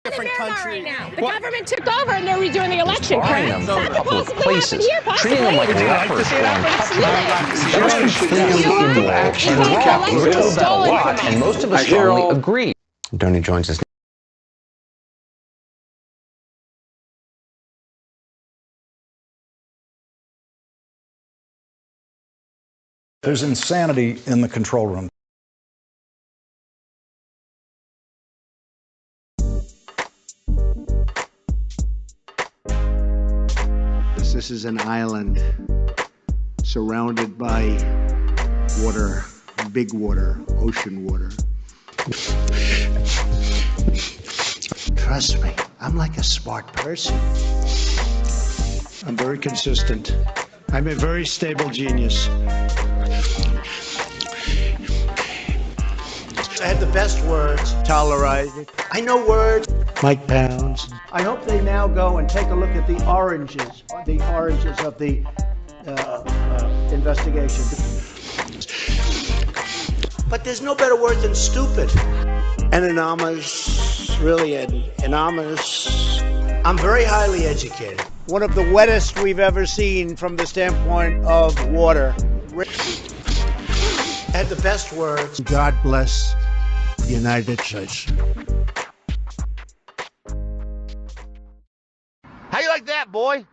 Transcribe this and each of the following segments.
different country. Right now. The government took over and they're redoing the election, Trying correct? them from a couple of places, Here, treating them like lepers and most of us strongly agree. Donnie joins us. There's insanity in the control room. This is an island surrounded by water, big water, ocean water. Trust me, I'm like a smart person. I'm very consistent. I'm a very stable genius. I had the best words. Tolerate it. I know words. Mike Pounds. I hope they now go and take a look at the oranges of the investigation. But there's no better word than stupid. Anonymous, really anonymous. I'm very highly educated. One of the wettest we've ever seen from the standpoint of water. Had the best words. God bless the United States. How you like that, boy?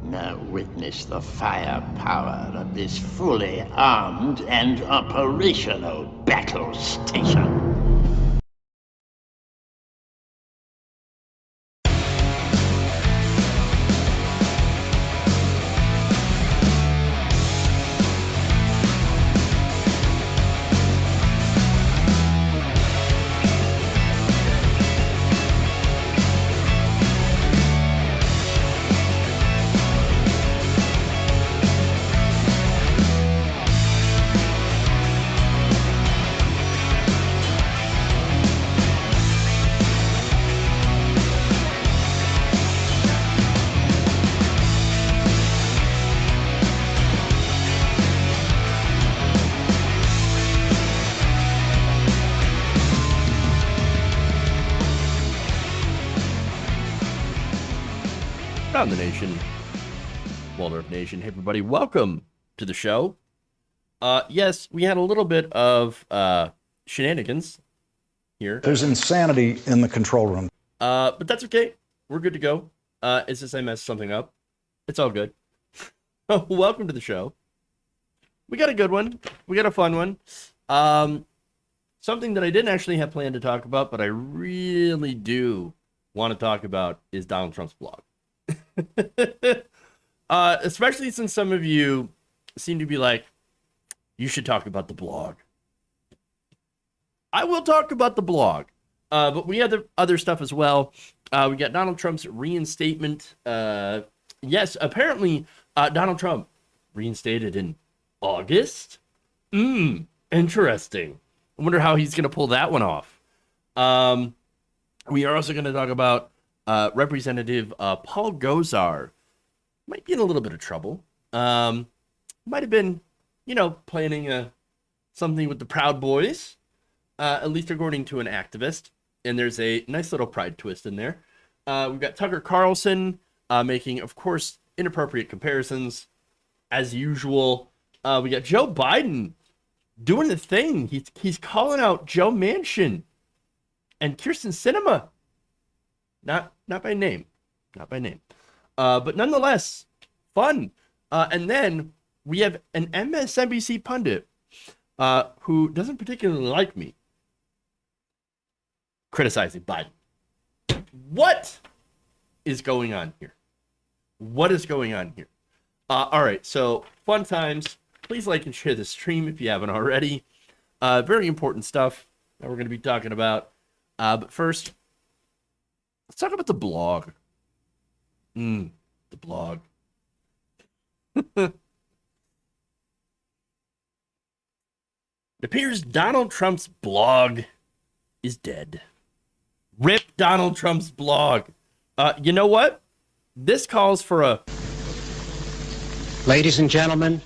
Now witness the firepower of this fully armed and operational battle station. Around the nation, Waldorf Nation. Hey, everybody, welcome to the show. Yes, we had a little bit of shenanigans here. There's insanity in the control room. But that's okay. We're good to go. It's just I messed something up. It's all good. Welcome to the show. We got a good one. We got a fun one. Something that I didn't actually have planned to talk about, but I really do want to talk about is Donald Trump's blog. Especially since some of you seem to be like, you should talk about the blog. I will talk about the blog, but we have other stuff as well. We got Donald Trump's reinstatement. Yes, apparently Donald Trump reinstated in August. Interesting. I wonder how he's going to pull that one off. We are also going to talk about Representative Paul Gosar. Might be in a little bit of trouble. Might have been, planning something with the Proud Boys, at least according to an activist. And there's a nice little pride twist in there. We've got Tucker Carlson making, of course, inappropriate comparisons, as usual. We got Joe Biden doing the thing. He's calling out Joe Manchin and Kyrsten Sinema. Not by name. But nonetheless, fun. And then we have an MSNBC pundit who doesn't particularly like me criticizing Biden. What is going on here? All right, so fun times. Please like and share the stream if you haven't already. Very important stuff that we're going to be talking about. But first, let's talk about the blog. The blog. It appears Donald Trump's blog is dead. Rip Donald Trump's blog. You know what? This calls for a... Ladies and gentlemen,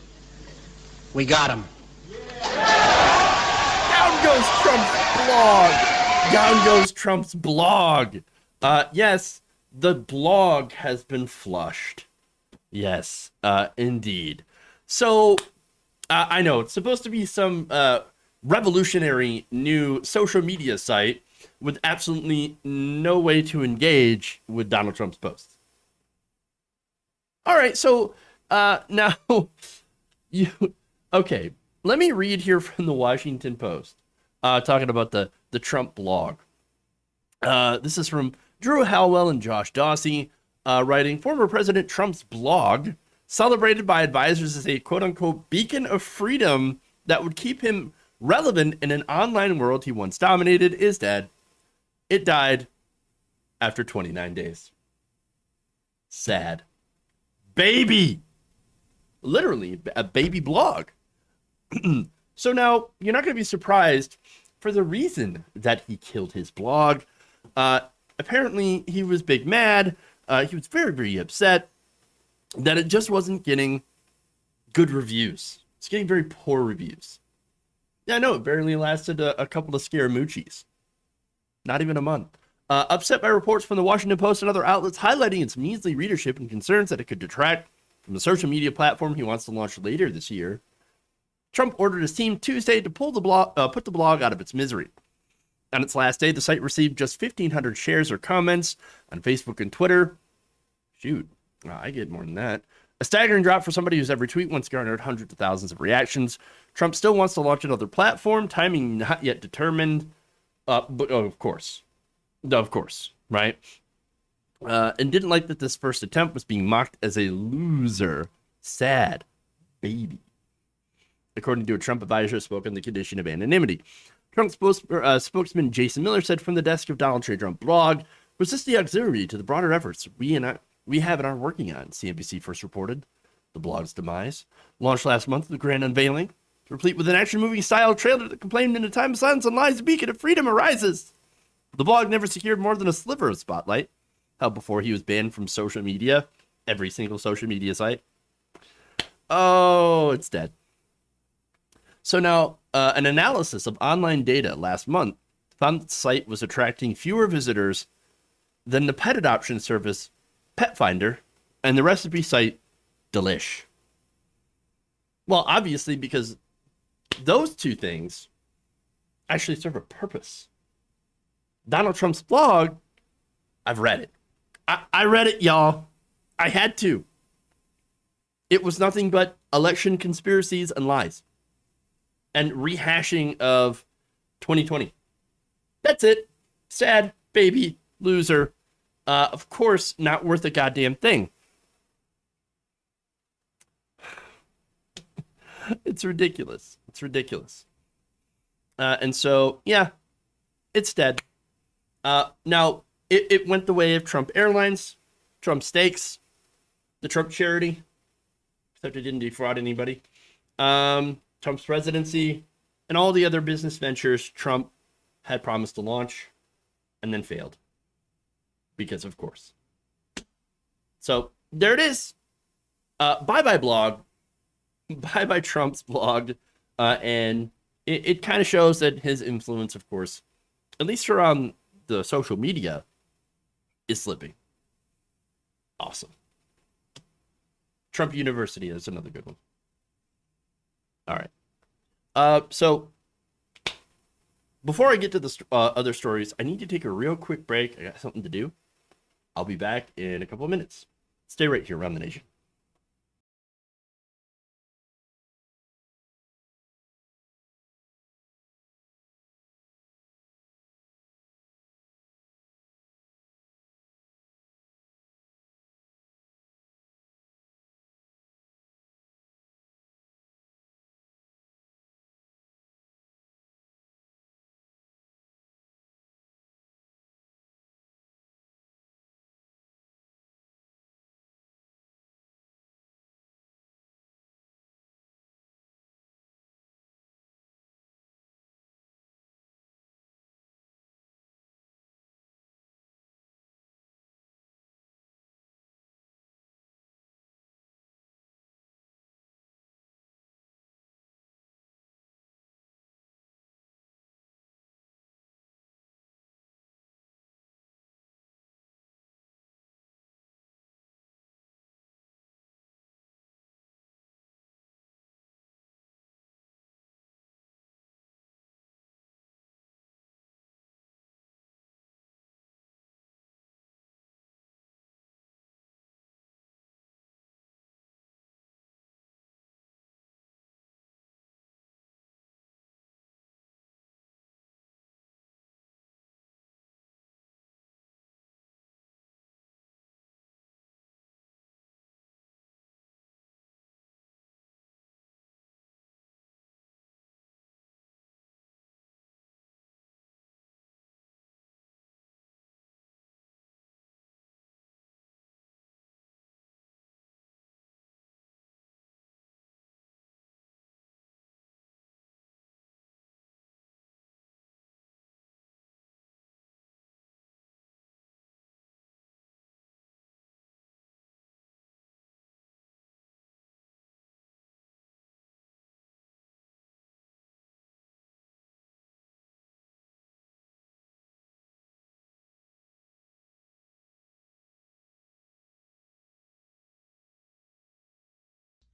we got him. Down goes Trump's blog. Yes, the blog has been flushed. Yes, indeed. So, I know it's supposed to be some revolutionary new social media site with absolutely no way to engage with Donald Trump's posts. All right, so now okay, let me read here from the Washington Post, talking about the Trump blog. This is from Drew Halwell and Josh Dawsey, writing, former President Trump's blog, celebrated by advisors as a quote-unquote beacon of freedom that would keep him relevant in an online world he once dominated, is dead. It died after 29 days. Sad. Baby! Literally, a baby blog. So now, you're not going to be surprised for the reason that he killed his blog. Apparently, he was big mad. He was very, very upset that it just wasn't getting good reviews. It's getting very poor reviews. Yeah, no, it barely lasted a couple of Scaramucci's. Not even a month. Upset by reports from the Washington Post and other outlets highlighting its measly readership and concerns that it could detract from the social media platform he wants to launch later this year, Trump ordered his team Tuesday to put the blog out of its misery. On its last day, the site received just 1,500 shares or comments on Facebook and Twitter. Shoot, I get more than that. A staggering drop for somebody whose every tweet once garnered hundreds of thousands of reactions. Trump still wants to launch another platform, timing not yet determined. But of course, right? And didn't like that this first attempt was being mocked as a loser. Sad baby. According to a Trump advisor, spoke on the condition of anonymity. Trump spokesman Jason Miller said from the desk of Donald J. Trump blog, was this the auxiliary to the broader efforts we have and are working on, CNBC first reported. The blog's demise. Launched last month with a grand unveiling, replete with an action movie style trailer that complained in a time of silence and lies, a beacon of freedom arises. The blog never secured more than a sliver of spotlight. How before he was banned from social media, every single social media site. Oh, it's dead. So now, an analysis of online data last month found that the site was attracting fewer visitors than the pet adoption service Pet Finder and the recipe site Delish. Well, obviously, because those two things actually serve a purpose. Donald Trump's blog, I've read it. I read it, y'all. I had to. It was nothing but election conspiracies and lies. And rehashing of 2020. That's it. Sad, baby, loser. Of course, not worth a goddamn thing. It's ridiculous. It's ridiculous. And so, yeah, it's dead. Now, it went the way of Trump Airlines, Trump Steaks, the Trump Charity, except it didn't defraud anybody. Trump's presidency, and all the other business ventures Trump had promised to launch and then failed. Because, of course. So, there it is. Bye-bye blog. Bye-bye Trump's blog. And it kind of shows that his influence, of course, at least around the social media, is slipping. Awesome. Trump University is another good one. All right. So before I get to the other stories, I need to take a real quick break. I got something to do. I'll be back in a couple of minutes. Stay right here around the nation.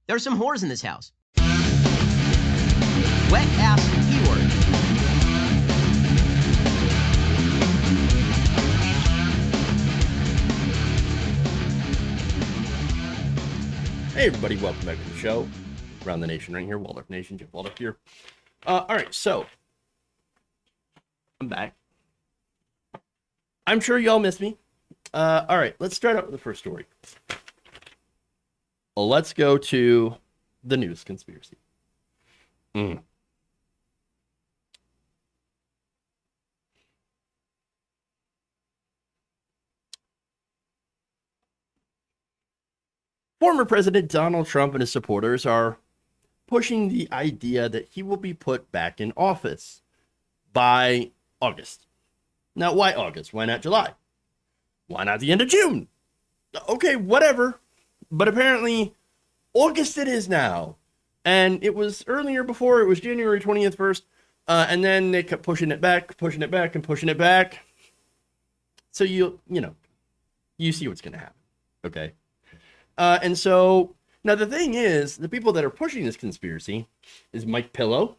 There are some whores in this house. Wet ass keyword. Hey everybody, welcome back to the show. Around the Nation right here, Waldorf Nation, Jeff Waldorf here. Alright, so I'm back. I'm sure y'all missed me. Alright, let's start out with the first story. Well, let's go to the news conspiracy. Former President Donald Trump and his supporters are pushing the idea that he will be put back in office by August. Now, why August? Why not July? Why not the end of June? Okay, whatever. But apparently, August it is now. And it was earlier before. It was January 20th first. And then they kept pushing it back, and pushing it back. So you see what's going to happen. Okay? And so, now the thing is, the people that are pushing this conspiracy is Mike Pillow.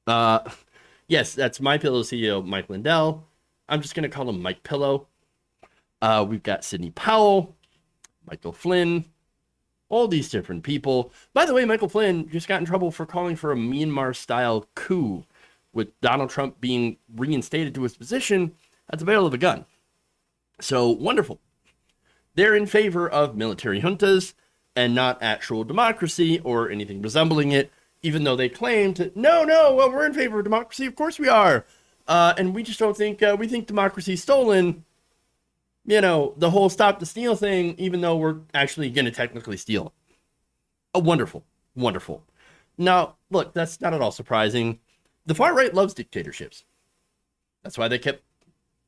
Yes, that's MyPillow CEO Mike Lindell. I'm just going to call him Mike Pillow. We've got Sidney Powell, Michael Flynn, all these different people. By the way, Michael Flynn just got in trouble for calling for a Myanmar-style coup with Donald Trump being reinstated to his position at the barrel of a gun. So, wonderful. They're in favor of military juntas and not actual democracy or anything resembling it, even though they claim to, well, we're in favor of democracy. Of course we are. And we just don't think, we think democracy's stolen. The whole stop the steal thing, even though we're actually going to technically steal it. Oh, wonderful. Wonderful. Now, look, that's not at all surprising. The far right loves dictatorships. That's why they kept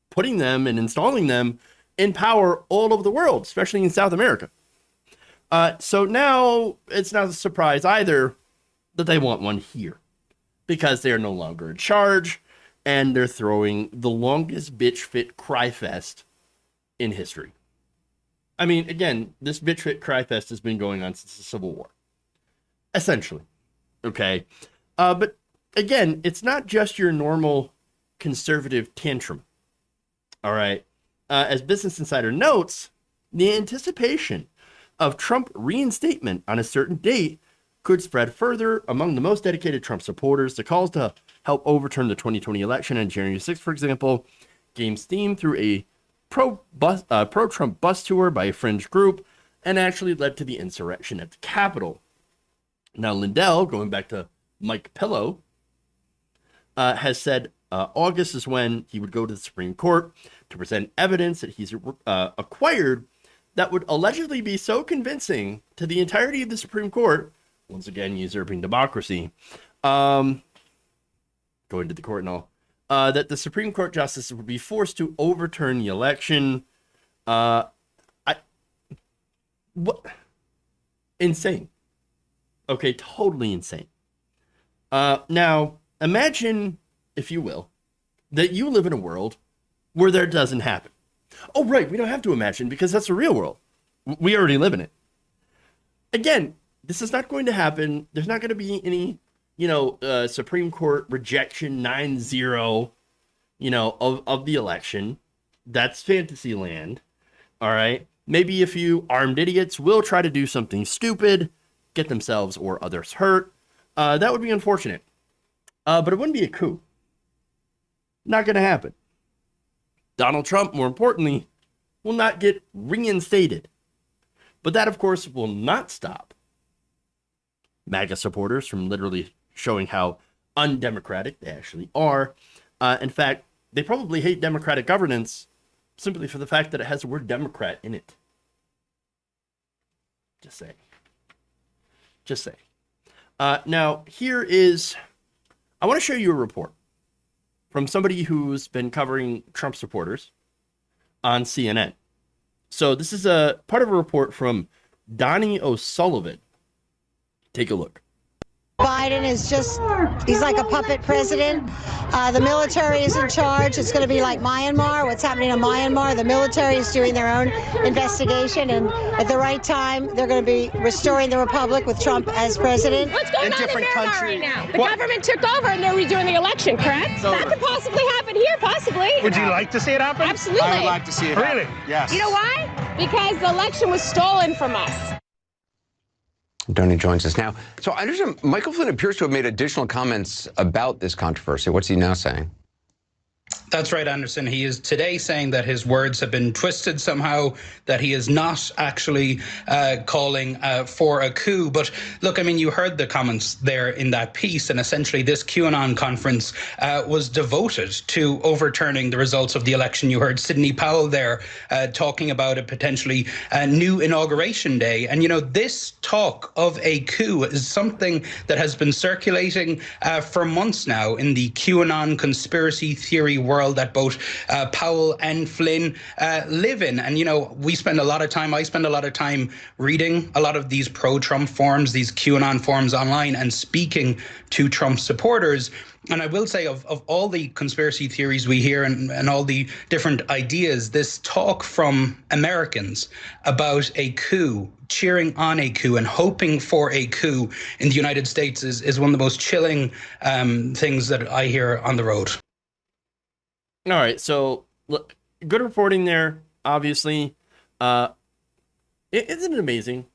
putting them and installing them in power all over the world, especially in South America. So now it's not a surprise either that they want one here, because they are no longer in charge and they're throwing the longest bitch fit cry fest in history. I mean, again, this bitch fit cry fest has been going on since the Civil War, essentially. Okay. But again, it's not just your normal conservative tantrum. All right. As Business Insider notes, the anticipation of Trump reinstatement on a certain date could spread further among the most dedicated Trump supporters. The calls to help overturn the 2020 election on January 6th, for example, gained steam through a pro-Trump bus tour by a fringe group and actually led to the insurrection at the Capitol. Now, Lindell, going back to Mike Pillow, has said August is when he would go to the Supreme Court to present evidence that he's acquired that would allegedly be so convincing to the entirety of the Supreme Court, once again usurping democracy, going to the court and all, that the Supreme Court justices would be forced to overturn the election. Insane. Okay, totally insane. Now, imagine, if you will, that you live in a world where that doesn't happen. Oh, right, we don't have to imagine because that's the real world. We already live in it. Again, this is not going to happen. There's not going to be any, Supreme Court rejection 9-0, of the election. That's fantasy land. All right. Maybe a few armed idiots will try to do something stupid, get themselves or others hurt. That would be unfortunate. But it wouldn't be a coup. Not going to happen. Donald Trump, more importantly, will not get reinstated. But that, of course, will not stop MAGA supporters from literally showing how undemocratic they actually are. In fact, they probably hate democratic governance simply for the fact that it has the word Democrat in it. Just say. Now, here is, I want to show you a report from somebody who's been covering Trump supporters on CNN. So this is a part of a report from Donnie O'Sullivan. Take a look. Biden is he's like a puppet president. The military is in charge. It's going to be like Myanmar. What's happening in Myanmar? The military is doing their own investigation, and at the right time, they're going to be restoring the republic with Trump as president. What's going on in Myanmar right now? The government took over and they're redoing the election, correct? That could possibly happen here, possibly. Would you like to see it happen? Absolutely. I would like to see it happen. Really? Yes. You know why? Because the election was stolen from us. Donnie joins us now. So I understand Michael Flynn appears to have made additional comments about this controversy. What's he now saying? That's right, Anderson. He is today saying that his words have been twisted somehow, that he is not actually calling for a coup. But look, I mean, you heard the comments there in that piece, and essentially this QAnon conference was devoted to overturning the results of the election. You heard Sidney Powell there talking about a potentially new inauguration day. And, you know, this talk of a coup is something that has been circulating for months now in the QAnon conspiracy theory world that both Powell and Flynn live in. And, you know, I spend a lot of time reading a lot of these pro-Trump forums, these QAnon forums online, and speaking to Trump supporters. And I will say of all the conspiracy theories we hear and all the different ideas, this talk from Americans about a coup, cheering on a coup and hoping for a coup in the United States is one of the most chilling things that I hear on the road. All right, so look, good reporting there. Obviously, isn't it amazing?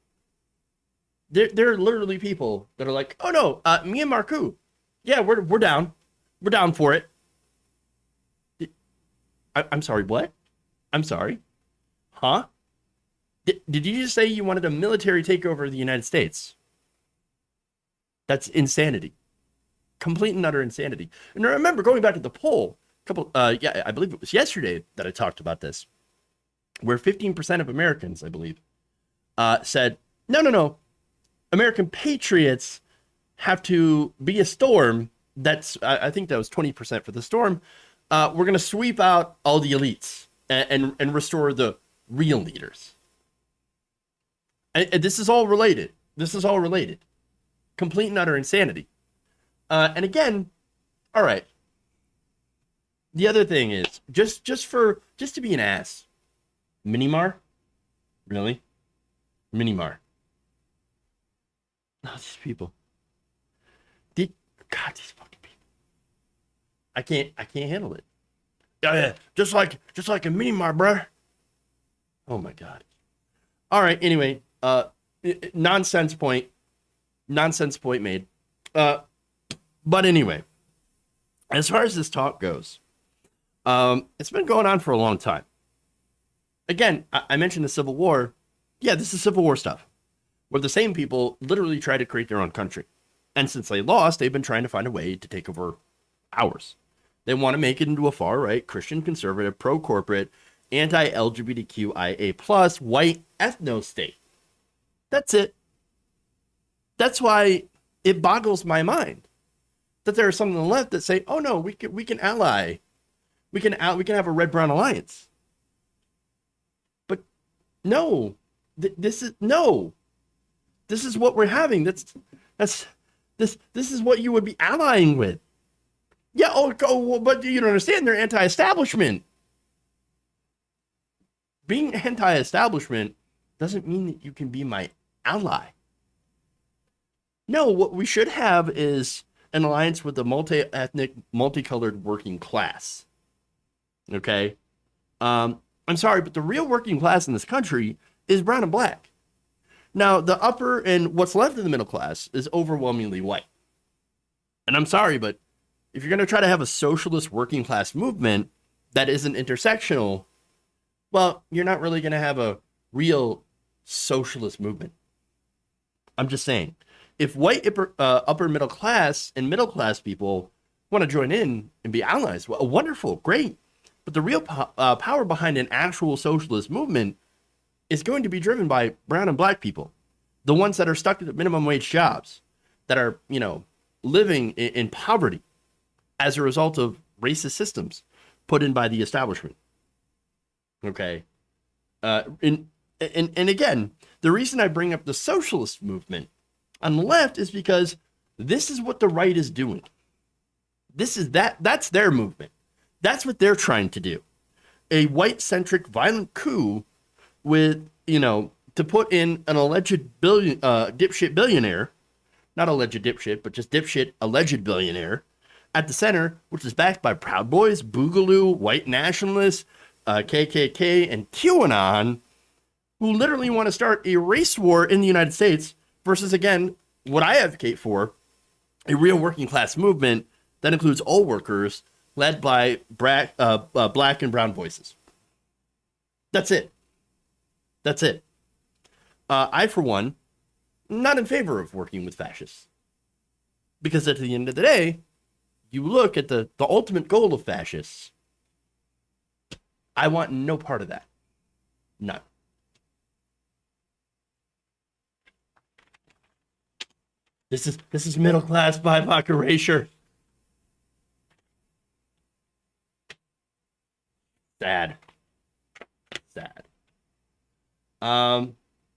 There are literally people that are like, "Oh no, Myanmar coup, yeah, we're down for it." I'm sorry, what? I'm sorry, huh? Did you just say you wanted a military takeover of the United States? That's insanity, complete and utter insanity. And I remember going back to the poll. I believe it was yesterday that I talked about this, where 15% of Americans, I believe, said, no, American patriots have to be a storm. That's, I think that was 20% for the storm. We're going to sweep out all the elites and restore the real leaders. And this is all related. Complete and utter insanity. And again, all right. The other thing is just to be an ass. Minimar? Really? Minimar. No, these people. These fucking people. I can't handle it. Yeah, just like a Minimar, bruh. Oh my god. All right, anyway, nonsense point made. But anyway, as far as this talk goes, it's been going on for a long time. Again, I mentioned the Civil War. Yeah, this is Civil War stuff, where the same people literally try to create their own country. And since they lost, they've been trying to find a way to take over ours. They want to make it into a far-right, Christian conservative, pro-corporate, anti-LGBTQIA+, white ethno-state. That's it. That's why it boggles my mind that there are some on the left that say, "Oh no, we can ally. We can have a red-brown alliance." But no, this is what we're having. This is what you would be allying with. Yeah. Oh, but you don't understand. They're anti-establishment. Being anti-establishment doesn't mean that you can be my ally. No, what we should have is an alliance with the multi-ethnic, multicolored working class. Okay? I'm sorry, but the real working class in this country is brown and black. Now, the upper and what's left of the middle class is overwhelmingly white. And I'm sorry, but if you're going to try to have a socialist working class movement that isn't intersectional, well, you're not really going to have a real socialist movement. I'm just saying. If white upper middle class and middle class people want to join in and be allies, well, wonderful, great. But the real power behind an actual socialist movement is going to be driven by brown and black people, the ones that are stuck at minimum wage jobs, that are, living in poverty as a result of racist systems put in by the establishment. Okay. And again, the reason I bring up the socialist movement on the left is because This is what the right is doing. That's their movement. That's what they're trying to do. A white-centric violent coup with, to put in an alleged dipshit billionaire, not alleged dipshit, but just dipshit alleged billionaire at the center, which is backed by Proud Boys, Boogaloo, white nationalists, KKK, and QAnon, who literally want to start a race war in the United States versus, again, what I advocate for, a real working class movement that includes all workers led by black and brown voices. That's it. That's it. I, for one, not in favor of working with fascists. Because at the end of the day, you look at the ultimate goal of fascists, I want no part of that. None. This is middle class BIPOC erasure. Sad.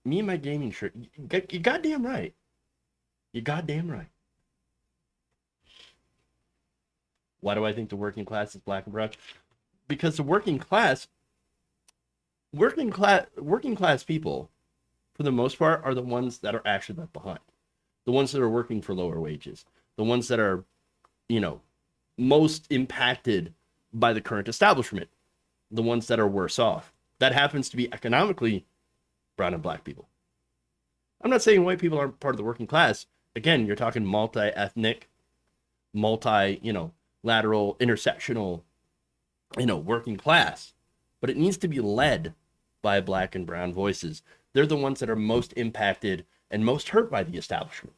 Me and my gaming shirt. You goddamn right. You goddamn right. Why do I think the working class is black and brown? Because the working class people, for the most part, are the ones that are actually left behind. The ones that are working for lower wages. The ones that are, most impacted by the current establishment. The ones that are worse off. That happens to be economically brown and black people. I'm not saying white people aren't part of the working class. Again, you're talking multi-ethnic, lateral, intersectional, working class. But it needs to be led by black and brown voices. They're the ones that are most impacted and most hurt by the establishment.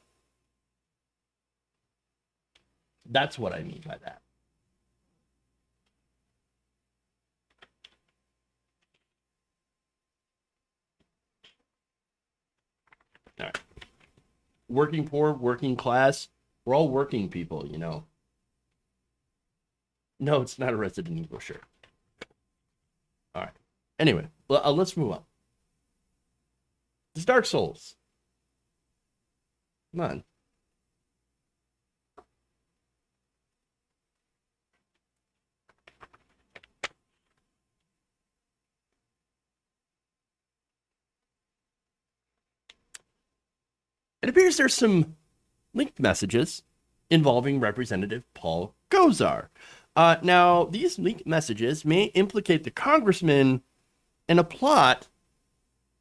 That's what I mean by that. All right. Working poor, working class, we're all working people, No, it's not a Resident Evil shirt. All right. Anyway, let's move on. It's Dark Souls. Come on. It appears there's some linked messages involving Representative Paul Gosar. Now, these leaked messages may implicate the congressman in a plot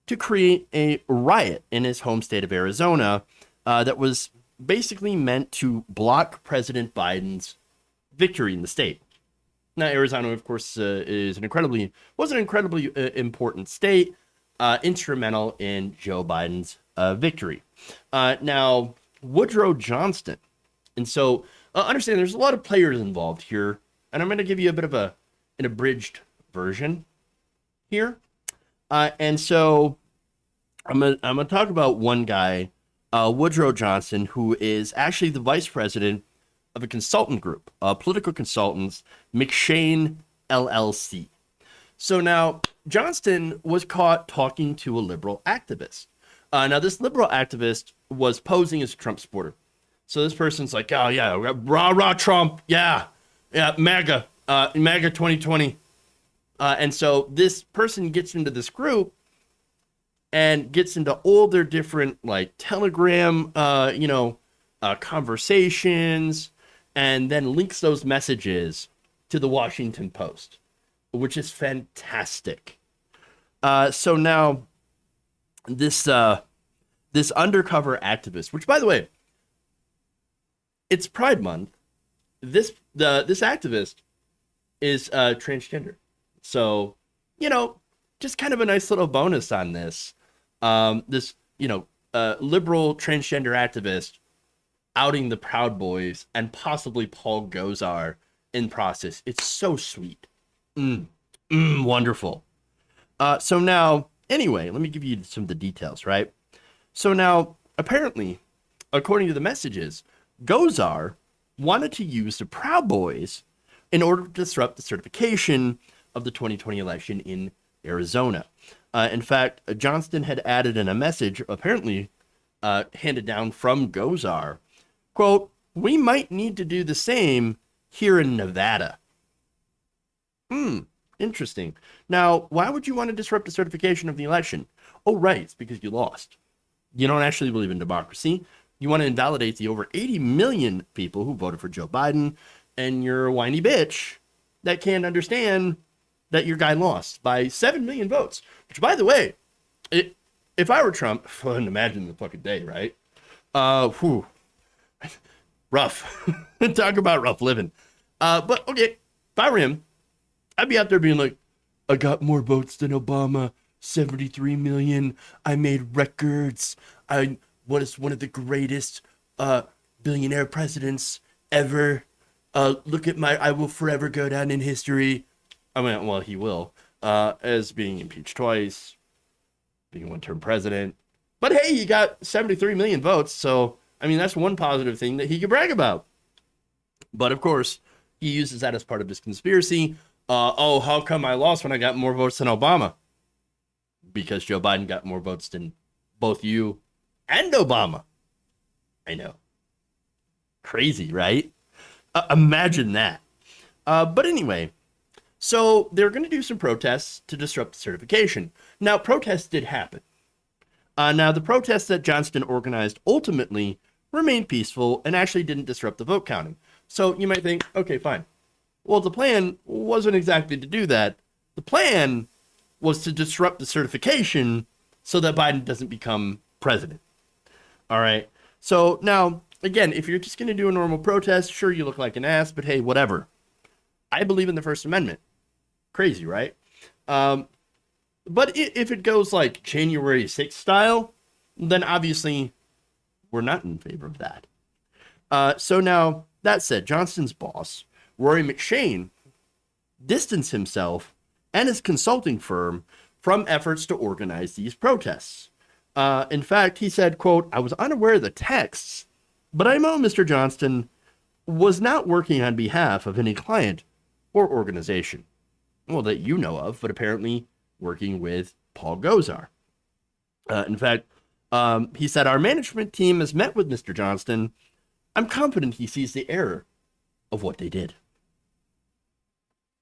to create a riot in his home state of Arizona that was basically meant to block President Biden's victory in the state. Now, Arizona, of course, was an incredibly important state, instrumental in Joe Biden's victory. Now, Woodrow Johnston. And so, understand there's a lot of players involved here, and I'm going to give you a bit of an abridged version here. And so, I'm gonna talk about one guy, Woodrow Johnston, who is actually the vice president of a consultant group, political consultants, McShane LLC. So now, Johnston was caught talking to a liberal activist. Now, this liberal activist was posing as a Trump supporter. So this person's like, oh, yeah, rah, Trump, yeah, MAGA, MAGA 2020. And so this person gets into this group and gets into all their different, Telegram, conversations, and then links those messages to the Washington Post, which is fantastic. So now, this undercover activist, which, by the way, it's Pride Month. This activist is transgender. So, just kind of a nice little bonus on this. Liberal transgender activist outing the Proud Boys and possibly Paul Gosar in process. It's so sweet. Wonderful. So now, anyway, let me give you some of the details, right? So now, apparently, according to the messages, Gosar wanted to use the Proud Boys in order to disrupt the certification of the 2020 election in Arizona. In fact, Johnston had added in a message, apparently handed down from Gosar, quote, we might need to do the same here in Nevada. Interesting. Now, why would you want to disrupt the certification of the election? Oh, right, it's because you lost. You don't actually believe in democracy. You want to invalidate the over 80 million people who voted for Joe Biden, and you're a whiny bitch that can't understand that your guy lost by 7 million votes. Which, by the way, if I were Trump, imagine the fucking day, right? Rough. Talk about rough living. But, okay, if I were him, I'd be out there being like, I got more votes than Obama, 73 million. I made records. I was one of the greatest billionaire presidents ever. Look at I will forever go down in history. I mean, well, he will, as being impeached twice, being a one-term president. But hey, he got 73 million votes. So, I mean, that's one positive thing that he could brag about. But of course, he uses that as part of his conspiracy. How come I lost when I got more votes than Obama? Because Joe Biden got more votes than both you and Obama. I know. Crazy, right? Imagine that. But anyway, so they're going to do some protests to disrupt the certification. Now, protests did happen. Now, the protests that Johnston organized ultimately remained peaceful and actually didn't disrupt the vote counting. So you might think, okay, fine. Well, the plan wasn't exactly to do that. The plan was to disrupt the certification so that Biden doesn't become president. All right. So now, again, if you're just going to do a normal protest, sure, you look like an ass, but hey, whatever. I believe in the First Amendment. Crazy, right? But if it goes like January 6th style, then obviously we're not in favor of that. So now, that said, Johnston's boss, Rory McShane, distanced himself and his consulting firm from efforts to organize these protests. In fact, he said, quote, I was unaware of the texts, but I know Mr. Johnston was not working on behalf of any client or organization. Well, that you know of, but apparently working with Paul Gosar. In fact, he said, our management team has met with Mr. Johnston. I'm confident he sees the error of what they did.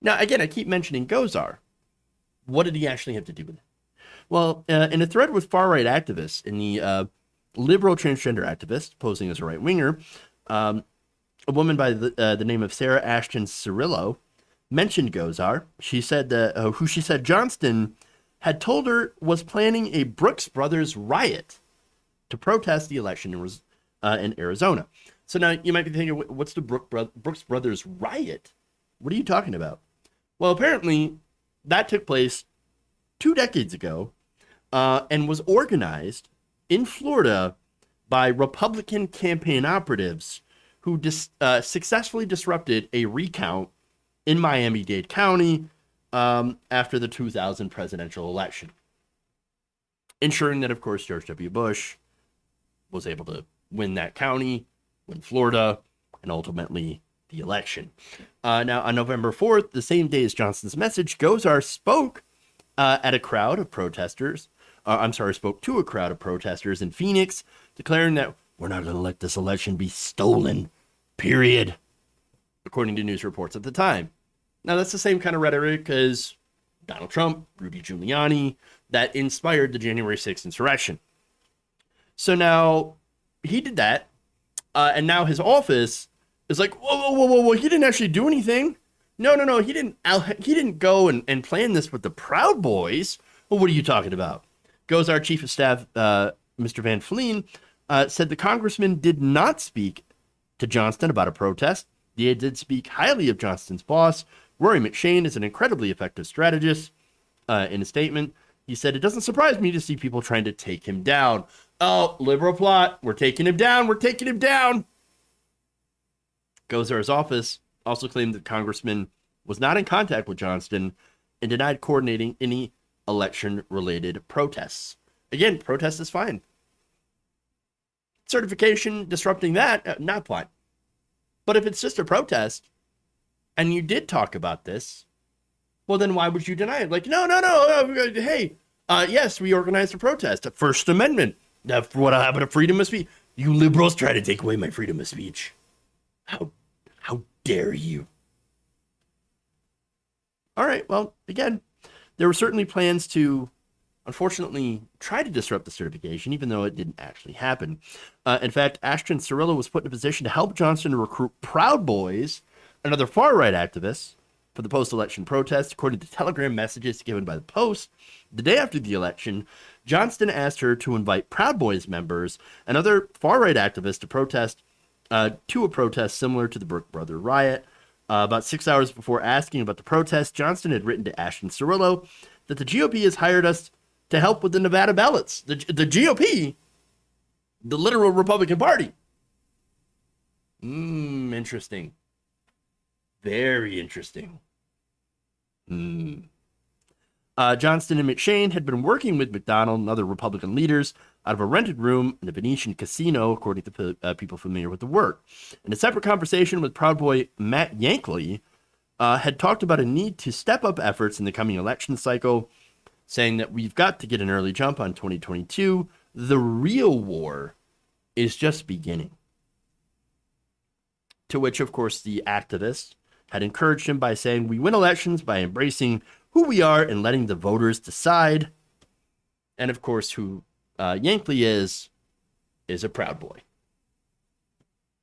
Now, again, I keep mentioning Gosar. What did he actually have to do with it? Well, in a thread with far-right activists, in the liberal transgender activist, posing as a right-winger, a woman by the name of Sarah Ashton Cirillo mentioned Gosar. She said that who she said Johnston had told her was planning a Brooks Brothers riot to protest the election in Arizona. So now you might be thinking, what's the Brooks Brothers riot? What are you talking about? Well, apparently that took place 2 decades ago and was organized in Florida by Republican campaign operatives who successfully disrupted a recount in Miami-Dade County after the 2000 presidential election, ensuring that, of course, George W. Bush was able to win that county, win Florida, and ultimately the election. Now, on November 4th, the same day as Johnston's message, Gosar spoke at a crowd of protesters. Spoke to a crowd of protesters in Phoenix, declaring that we're not going to let this election be stolen, period, according to news reports at the time. Now, that's the same kind of rhetoric as Donald Trump, Rudy Giuliani, that inspired the January 6th insurrection. So now he did that, and now his office is like, whoa, he didn't actually do anything. No, he didn't go and plan this with the Proud Boys. Well, what are you talking about? Gosar Chief of Staff, Mr. Van Fleen, said the congressman did not speak to Johnston about a protest. He did speak highly of Johnston's boss. Rory McShane is an incredibly effective strategist. In a statement, he said, it doesn't surprise me to see people trying to take him down. Oh, liberal plot. We're taking him down. Gosar's office also claimed that Congressman was not in contact with Johnston and denied coordinating any election-related protests. Again, protest is fine. Certification, disrupting that, not fine. But if it's just a protest, and you did talk about this, well, then why would you deny it? Like, no, hey, yes, we organized a protest, a First Amendment, what happened to freedom of speech. You liberals try to take away my freedom of speech. How dare you? All right, well, again, there were certainly plans to, unfortunately, try to disrupt the certification, even though it didn't actually happen. In fact, Ashton Cirillo was put in a position to help Johnston recruit Proud Boys, another far-right activist, for the post-election protest. According to Telegram messages given by the Post, the day after the election, Johnston asked her to invite Proud Boys members and other far-right activists to protest, to a protest similar to the Brook Brother riot. About 6 hours before asking about the protest, Johnston had written to Ashton Cirillo that the GOP has hired us to help with the Nevada ballots. The GOP, the literal Republican Party. Interesting. Very interesting. Johnston and McShane had been working with McDonald and other Republican leaders out of a rented room in the Venetian casino, according to people familiar with the work. In a separate conversation with Proud Boy Matt Yankley, had talked about a need to step up efforts in the coming election cycle, saying that we've got to get an early jump on 2022. The real war is just beginning. To which, of course, the activist had encouraged him by saying, we win elections by embracing who we are and letting the voters decide. And, of course, who Yankley is a Proud Boy.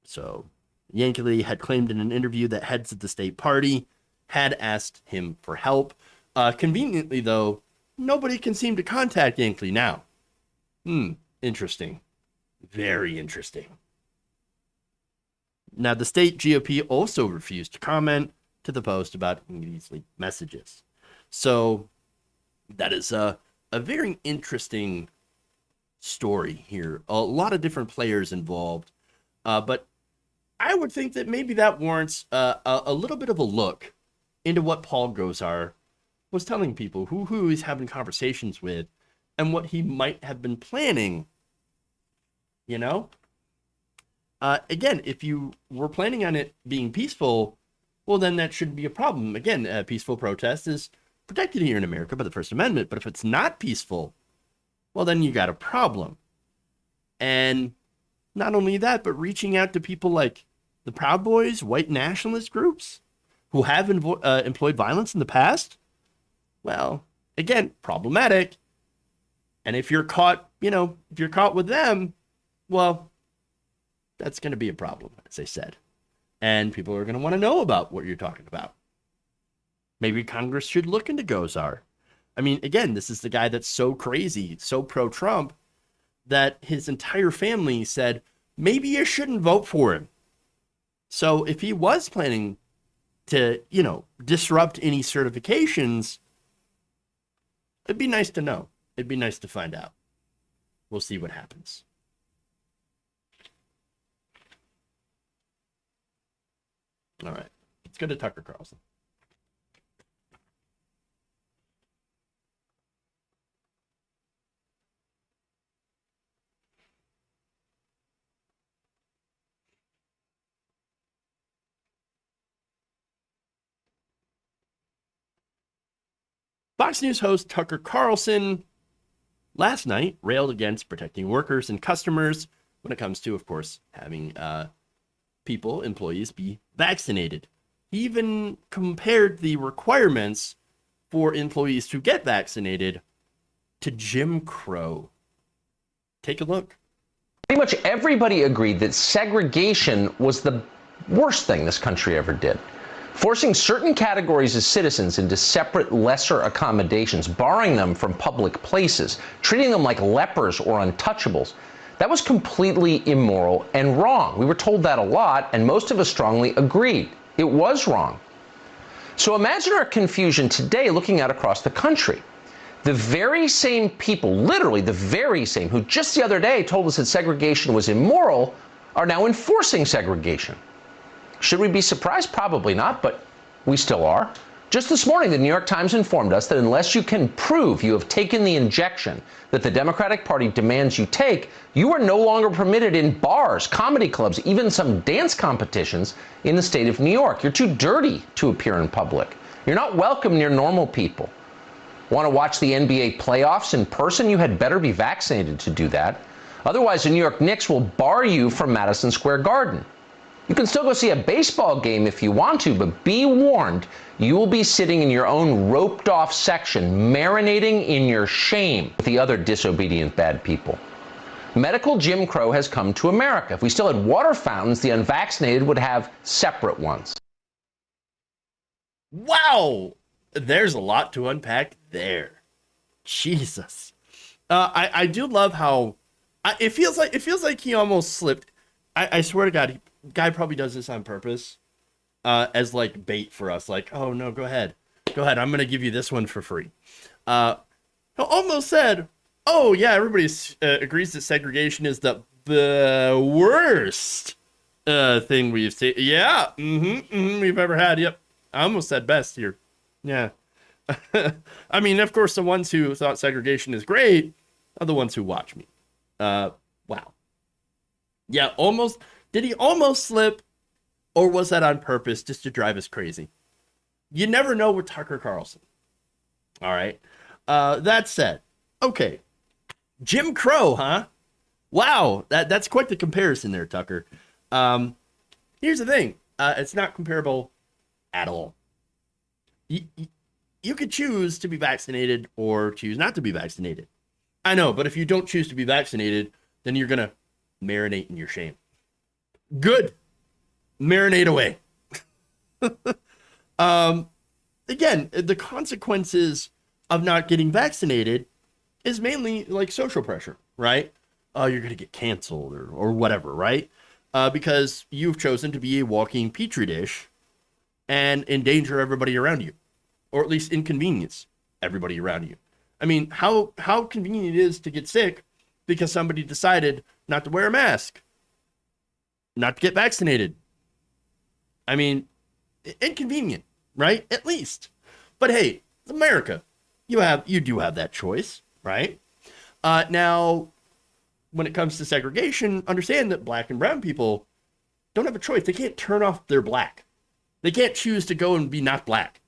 So Yankley had claimed in an interview that heads of the state party had asked him for help. Conveniently, though, nobody can seem to contact Yankley now. Interesting. Very interesting. Now, the state GOP also refused to comment to the Post about these leaked messages. So that is a very interesting story here. A lot of different players involved. But I would think that maybe that warrants a little bit of a look into what Paul Gosar was telling people, who he's having conversations with, and what he might have been planning, you know? Again, if you were planning on it being peaceful, well, then that shouldn't be a problem. Again, peaceful protest is protected here in America by the First Amendment. But if it's not peaceful, well, then you got a problem. And not only that, but reaching out to people like the Proud Boys, white nationalist groups who have employed violence in the past, well, again, problematic. And if you're caught, if you're caught with them, well, that's going to be a problem, as I said. And people are going to want to know about what you're talking about. Maybe Congress should look into Gosar. I mean, again, this is the guy that's so crazy, so pro-Trump, that his entire family said, maybe you shouldn't vote for him. So if he was planning to, disrupt any certifications, it'd be nice to know. It'd be nice to find out. We'll see what happens. All right, let's go to Tucker Carlson. Fox News host Tucker Carlson last night railed against protecting workers and customers when it comes to, of course, having employees be vaccinated. He even compared the requirements for employees to get vaccinated to Jim Crow. Take a look. Pretty much everybody agreed that segregation was the worst thing this country ever did. Forcing certain categories of citizens into separate, lesser accommodations, barring them from public places, treating them like lepers or untouchables. That was completely immoral and wrong. We were told that a lot, and most of us strongly agreed. It was wrong. So imagine our confusion today looking out across the country. The very same people, literally the very same, who just the other day told us that segregation was immoral, are now enforcing segregation. Should we be surprised? Probably not, but we still are. Just this morning, the New York Times informed us that unless you can prove you have taken the injection that the Democratic Party demands you take, you are no longer permitted in bars, comedy clubs, even some dance competitions in the state of New York. You're too dirty to appear in public. You're not welcome near normal people. Want to watch the NBA playoffs in person? You had better be vaccinated to do that. Otherwise, the New York Knicks will bar you from Madison Square Garden. You can still go see a baseball game if you want to, but be warned, you will be sitting in your own roped-off section, marinating in your shame with the other disobedient bad people. Medical Jim Crow has come to America. If we still had water fountains, the unvaccinated would have separate ones. Wow, there's a lot to unpack there. Jesus, I do love how it feels like he almost slipped. I swear to God, guy probably does this on purpose, as like bait for us. Like, oh no, go ahead, I'm gonna give you this one for free. He almost said, oh yeah, everybody agrees that segregation is the worst thing we've seen. Yeah, we've ever had. Yep. I almost said best here. Yeah. I mean, of course, the ones who thought segregation is great are the ones who watch me. Wow. Yeah, almost. Did he almost slip, or was that on purpose just to drive us crazy? You never know with Tucker Carlson. All right. That said, okay. Jim Crow, huh? Wow, that's quite the comparison there, Tucker. Here's the thing. It's not comparable at all. You could choose to be vaccinated or choose not to be vaccinated. I know, but if you don't choose to be vaccinated, then you're going to marinate in your shame. Good. Marinate away. Again, the consequences of not getting vaccinated is mainly like social pressure, right? Oh, you're going to get canceled or whatever, right? Because you've chosen to be a walking petri dish and endanger everybody around you, or at least inconvenience everybody around you. I mean, how convenient it is to get sick because somebody decided not to wear a mask, not to get vaccinated. I mean, inconvenient, right? At least. But hey, it's America. You do have that choice, right? Now, when it comes to segregation, understand that black and brown people don't have a choice. They can't turn off their black. They can't choose to go and be not black.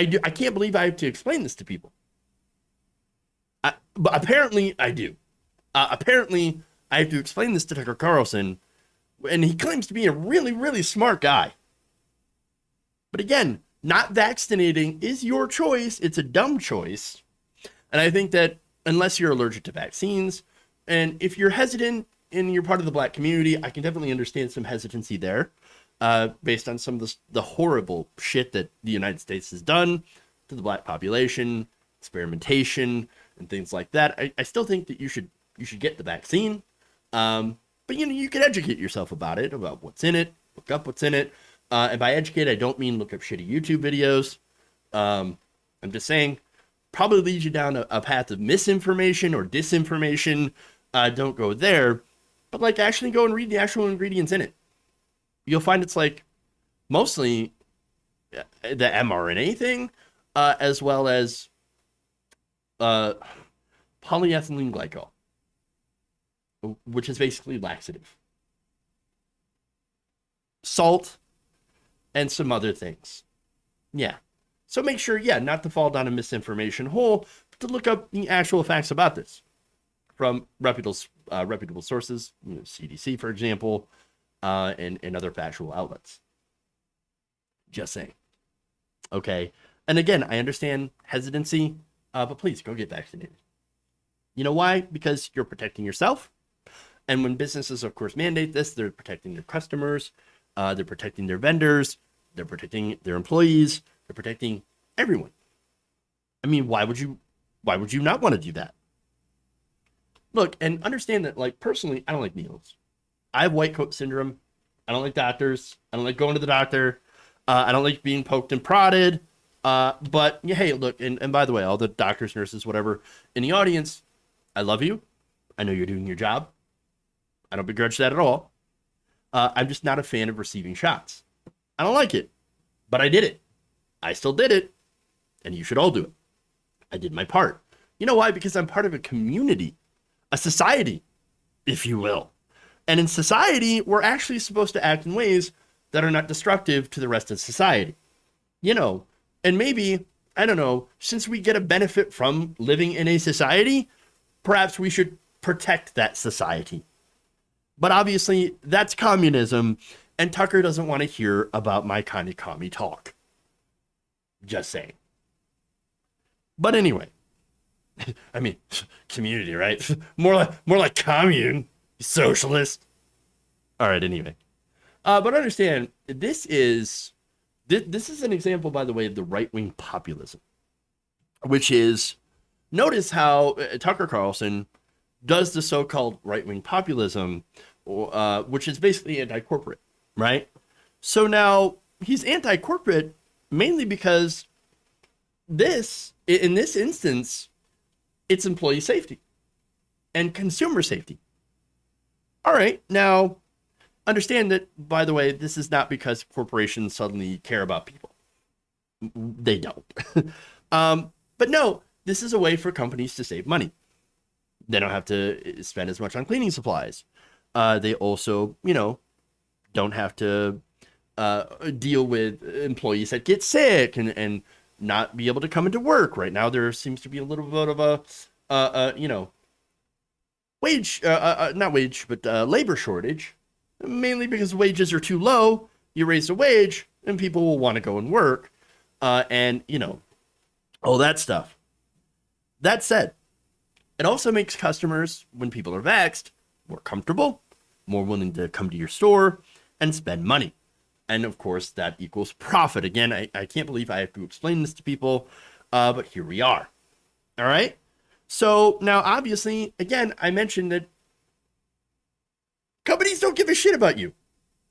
I can't believe I have to explain this to people. But apparently I do. Apparently I have to explain this to Tucker Carlson, and he claims to be a really, really smart guy. But again, not vaccinating is your choice. It's a dumb choice. And I think that unless you're allergic to vaccines, and if you're hesitant and you're part of the black community, I can definitely understand some hesitancy there. Based on some of the horrible shit that the United States has done to the black population, experimentation, and things like that. I still think that you should get the vaccine. But you can educate yourself about it, about what's in it, look up what's in it. And by educate, I don't mean look up shitty YouTube videos. I'm just saying, probably leads you down a path of misinformation or disinformation. Don't go there, but like actually go and read the actual ingredients in it. You'll find it's like mostly the mRNA thing, as well as polyethylene glycol, which is basically laxative, salt, and some other things. Yeah. So make sure, not to fall down a misinformation hole, but to look up the actual facts about this from reputable sources, CDC, for example, and other factual outlets. Just saying. Okay. And again, I understand hesitancy, but please go get vaccinated. You know why? Because you're protecting yourself. And when businesses, of course, mandate this, they're protecting their customers, they're protecting their vendors, they're protecting their employees, they're protecting everyone. I mean, why would you not want to do that? Look, and understand that, like, personally, I don't like needles. I have white coat syndrome. I don't like doctors. I don't like going to the doctor. I don't like being poked and prodded. But hey, look, and by the way, all the doctors, nurses, whatever in the audience, I love you. I know you're doing your job. I don't begrudge that at all. I'm just not a fan of receiving shots. I don't like it, but I did it. I still did it, and you should all do it. I did my part. You know why? Because I'm part of a community, a society, if you will. And in society, we're actually supposed to act in ways that are not destructive to the rest of society. And maybe, I don't know, since we get a benefit from living in a society, perhaps we should protect that society. But obviously, that's communism, and Tucker doesn't want to hear about my kind of commie talk. Just saying. But anyway, I mean, community, right? More like commune, socialist. All right, anyway. But understand, this is an example, by the way, of the right-wing populism, which is, notice how Tucker Carlson does the so-called right-wing populism, which is basically anti-corporate, right? So now he's anti-corporate mainly because in this instance, it's employee safety and consumer safety. All right, now understand that, by the way, this is not because corporations suddenly care about people. They don't. But no, this is a way for companies to save money. They don't have to spend as much on cleaning supplies. They also, don't have to deal with employees that get sick and not be able to come into work. Right now, there seems to be a little bit of labor shortage, mainly because wages are too low. You raise the wage and people will want to go and work, and all that stuff. That said, it also makes customers, when people are vaxxed, more comfortable, more willing to come to your store and spend money. And of course, that equals profit. Again, I can't believe I have to explain this to people, but here we are. All right. So now, obviously, again, I mentioned that companies don't give a shit about you,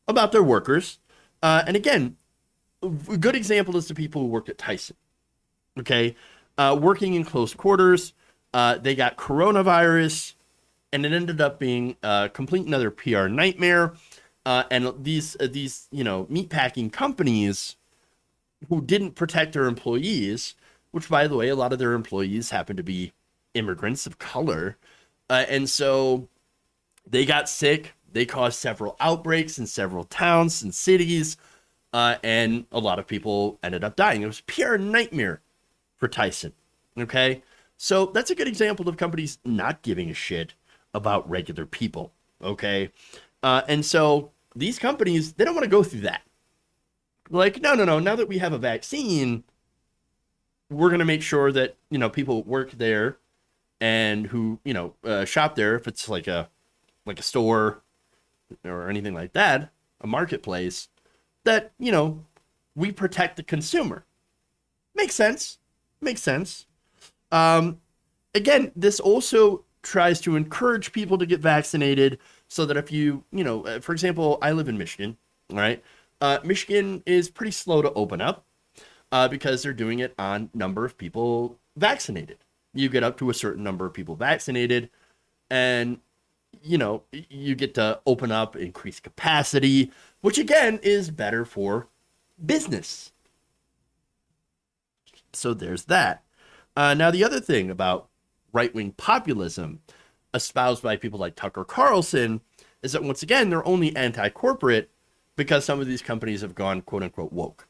about their workers. And again, a good example is the people who worked at Tyson. Okay. Working in close quarters, they got coronavirus, and it ended up being a complete another PR nightmare. And these meatpacking companies who didn't protect their employees, which, by the way, a lot of their employees happen to be immigrants of color. And so they got sick. They caused several outbreaks in several towns and cities. And a lot of people ended up dying. It was a PR nightmare for Tyson. Okay. So that's a good example of companies not giving a shit about regular people. Okay. And so these companies, they don't want to go through that. Like, no. Now that we have a vaccine, we're going to make sure that, people work there and who, shop there, if it's like a store or anything like that, a marketplace, that, we protect the consumer. Makes sense. Again, this also tries to encourage people to get vaccinated so that if you, for example, I live in Michigan, right? Michigan is pretty slow to open up because they're doing it on number of people vaccinated. You get up to a certain number of people vaccinated and, you get to open up, increase capacity, which again is better for business. So there's that. Now, the other thing about right-wing populism espoused by people like Tucker Carlson is that, once again, they're only anti-corporate because some of these companies have gone, quote-unquote, woke.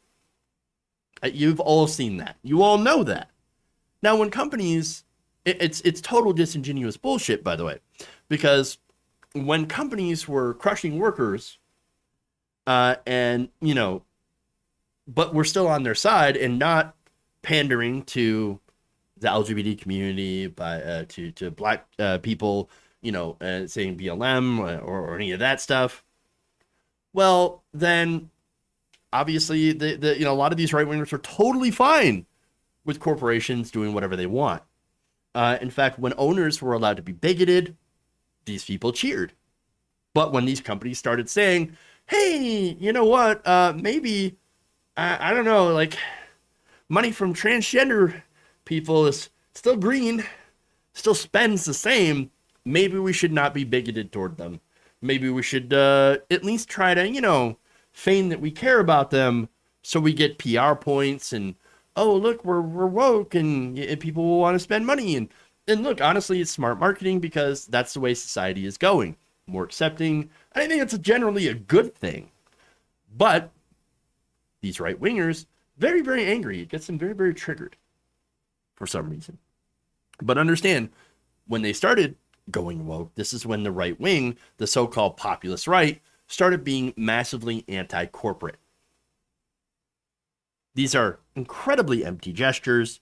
You've all seen that. You all know that. Now, when companies, it's total disingenuous bullshit, by the way, because when companies were crushing workers and, but we're still on their side and not pandering to the LGBT community, to black people, saying BLM or any of that stuff. Well, then obviously the a lot of these right wingers are totally fine with corporations doing whatever they want. In fact, when owners were allowed to be bigoted, these people cheered. But when these companies started saying, "Hey, you know what? Maybe I don't know, like money from transgender people is still green, still spends the same. Maybe we should not be bigoted toward them. Maybe we should at least try to, feign that we care about them so we get PR points and, oh, look, we're woke and people will want to spend money. And look, honestly, it's smart marketing because that's the way society is going. More accepting. And I think it's generally a good thing. But these right-wingers, very, very angry. It gets them very, very triggered for some reason. But understand, when they started going woke, this is when the right wing, the so-called populist right, started being massively anti-corporate. These are incredibly empty gestures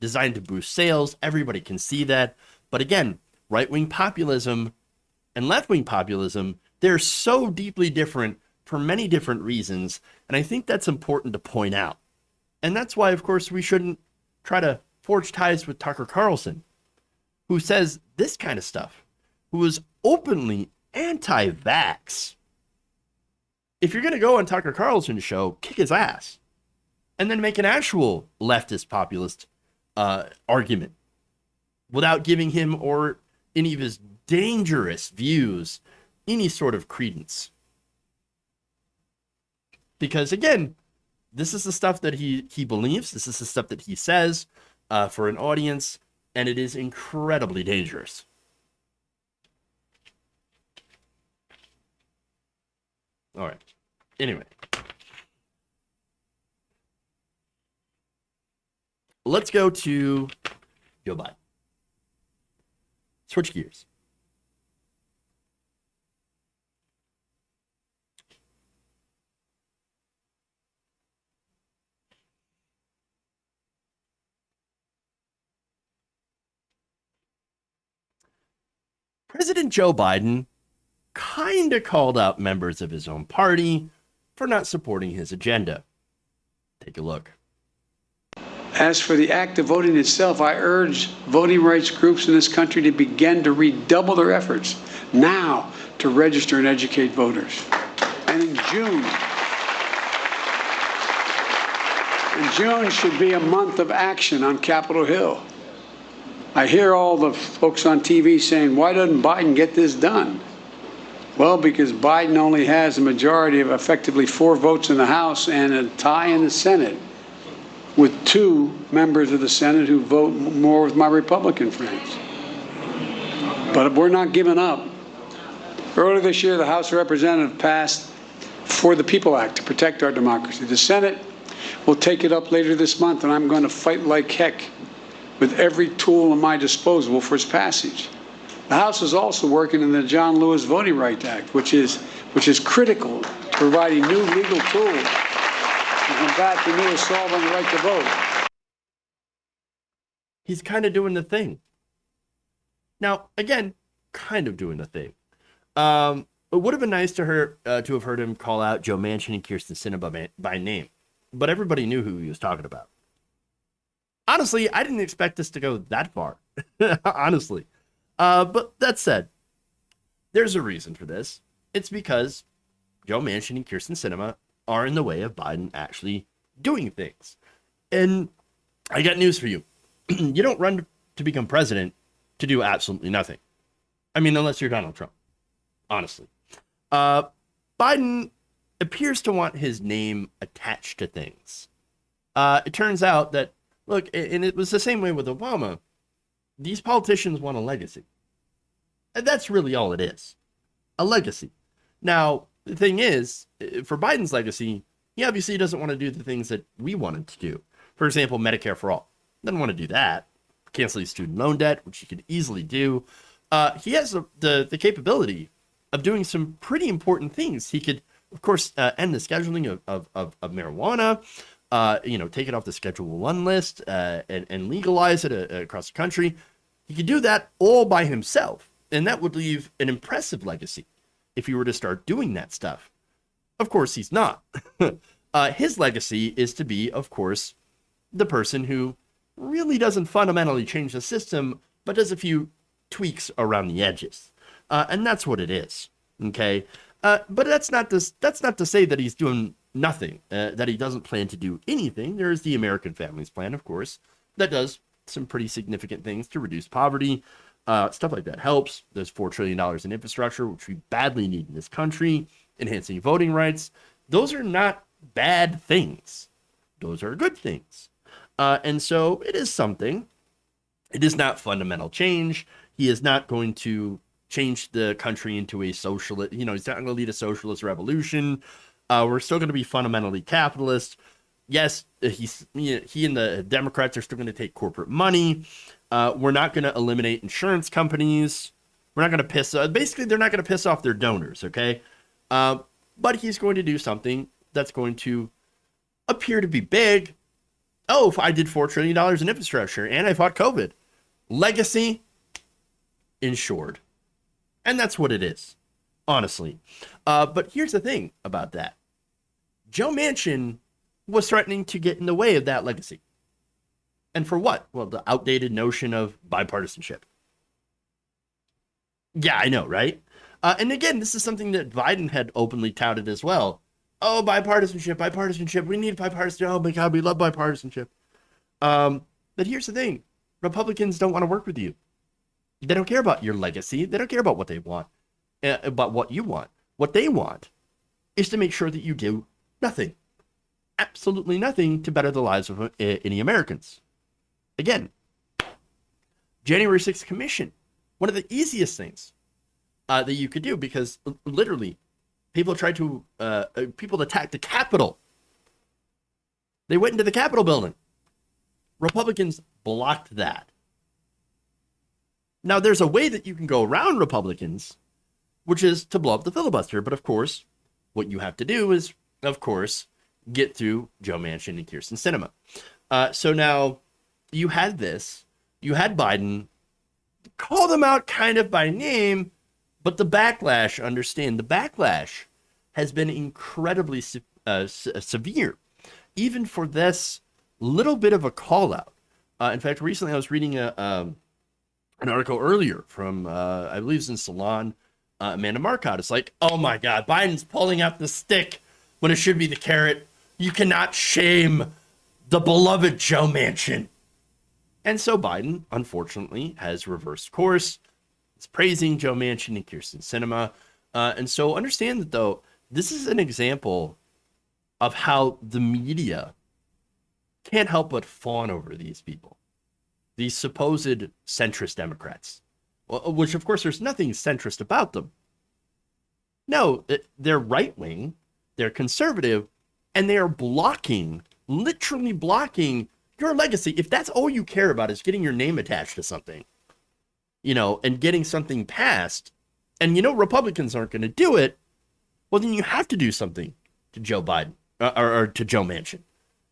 designed to boost sales. Everybody can see that. But again, right-wing populism and left-wing populism, they're so deeply different for many different reasons. And I think that's important to point out. And that's why, of course, we shouldn't try to forge ties with Tucker Carlson, who says this kind of stuff, who is openly anti-vax. If you're going to go on Tucker Carlson's show, kick his ass and then make an actual leftist populist argument without giving him or any of his dangerous views any sort of credence. Because again, this is the stuff that he believes. This is the stuff that he says for an audience, and it is incredibly dangerous. All right. Anyway. Let's go to Joe Biden. Switch gears. President Joe Biden kind of called out members of his own party for not supporting his agenda. Take a look. As for the act of voting itself, I urge voting rights groups in this country to begin to redouble their efforts now to register and educate voters. And in June should be a month of action on Capitol Hill. I hear all the folks on TV saying, why doesn't Biden get this done? Well, because Biden only has a majority of effectively 4 votes in the House and a tie in the Senate, with 2 members of the Senate who vote more with my Republican friends. But we're not giving up. Earlier this year, the House of Representatives passed For the People Act to protect our democracy. The Senate will take it up later this month, and I'm going to fight like heck with every tool at my disposal for its passage. The House is also working in the John Lewis Voting Rights Act, which is critical to providing new legal tools to combat the new assault on the right to vote. He's kind of doing the thing. Now, again, kind of doing the thing. It would have been nice to have heard him call out Joe Manchin and Kyrsten Sinema by name, but everybody knew who he was talking about. Honestly, I didn't expect this to go that far, honestly. But that said, there's a reason for this. It's because Joe Manchin and Kyrsten Sinema are in the way of Biden actually doing things. And I got news for you. You don't run to become president to do absolutely nothing. I mean, unless you're Donald Trump, honestly. Biden appears to want his name attached to things. It turns out that, look, and it was the same way with Obama, these politicians want a legacy. And that's really all it is. A legacy. Now, the thing is, for Biden's legacy, he obviously doesn't want to do the things that we wanted to do. For example, Medicare for all. Doesn't want to do that. Cancel his student loan debt, which he could easily do. He has the capability of doing some pretty important things. He could, of course, end the scheduling of marijuana, take it off the Schedule 1 list and legalize it across the country. He could do that all by himself, and that would leave an impressive legacy if he were to start doing that stuff. Of course, he's not. His legacy is to be, of course, the person who really doesn't fundamentally change the system, but does a few tweaks around the edges. And that's what it is, okay? But that's not to say that he's doing nothing, that he doesn't plan to do anything. There's the American Families Plan, of course, that does some pretty significant things to reduce poverty. Stuff like that helps. There's $4 trillion in infrastructure, which we badly need in this country, enhancing voting rights. Those are not bad things. Those are good things. And so it is something. It is not fundamental change. He is not going to change the country into a socialist, he's not going to lead a socialist revolution. We're still going to be fundamentally capitalist. Yes, he and the Democrats are still going to take corporate money. We're not going to eliminate insurance companies. We're not going to basically, they're not going to piss off their donors, okay? But he's going to do something that's going to appear to be big. Oh, if I did $4 trillion in infrastructure and I fought COVID. Legacy insured. And that's what it is, honestly. But here's the thing about that. Joe Manchin was threatening to get in the way of that legacy. And for what? Well, the outdated notion of bipartisanship. Yeah, I know, right? And again, this is something that Biden had openly touted as well. Oh, bipartisanship. We need bipartisanship. Oh my God, we love bipartisanship. But here's the thing. Republicans don't want to work with you. They don't care about your legacy. They don't care about what they want, about what you want. What they want is to make sure that you do nothing. Absolutely nothing to better the lives of any Americans. Again, January 6th Commission, one of the easiest things that you could do, because literally people attacked the Capitol. They went into the Capitol building. Republicans blocked that. Now, there's a way that you can go around Republicans, which is to blow up the filibuster. But of course, what you have to do is, of course, get through Joe Manchin and Kyrsten Sinema. So now you had this. You had Biden call them out kind of by name, but the backlash, understand, the backlash has been incredibly severe, even for this little bit of a call out. In fact, recently I was reading an article earlier from, I believe it's in Salon, Amanda Marcotte. It's like, oh my God, Biden's pulling out the stick when it should be the carrot. You cannot shame the beloved Joe Manchin. And so Biden, unfortunately, has reversed course. It's praising Joe Manchin and Kyrsten Sinema. And so understand that, though, this is an example of how the media can't help but fawn over these people, these supposed centrist Democrats, which, of course, there's nothing centrist about them. No, they're right-wing, they're conservative, and they are blocking, literally blocking your legacy. If that's all you care about is getting your name attached to something, and getting something passed, and Republicans aren't going to do it, well, then you have to do something to Joe Biden or to Joe Manchin.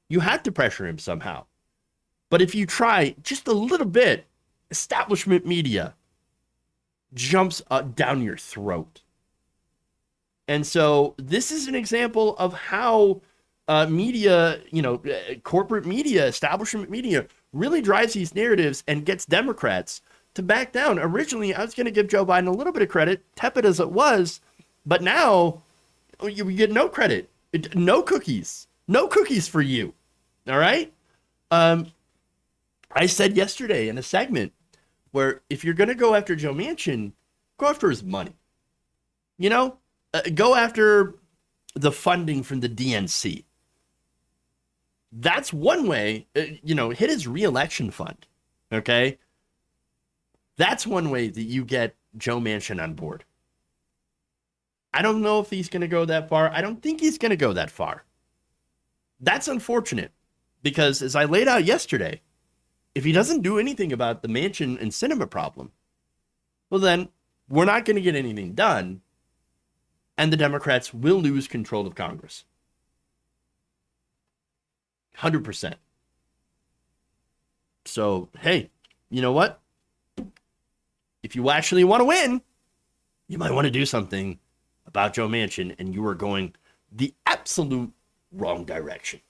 You have to pressure him somehow. But if you try just a little bit, establishment media jumps down your throat. And so this is an example of how media, corporate media, establishment media really drives these narratives and gets Democrats to back down. Originally, I was going to give Joe Biden a little bit of credit, tepid as it was, but now you get no credit, no cookies for you. All right. I said yesterday in a segment where if you're going to go after Joe Manchin, go after his money. Go after the funding from the DNC. That's one way, hit his reelection fund. Okay. That's one way that you get Joe Manchin on board. I don't know if he's going to go that far. I don't think he's going to go that far. That's unfortunate because, as I laid out yesterday, if he doesn't do anything about the Manchin and Sinema problem, well, then we're not going to get anything done, and the Democrats will lose control of Congress. 100%. So, hey, you know what? If you actually want to win, you might want to do something about Joe Manchin, and you are going the absolute wrong direction.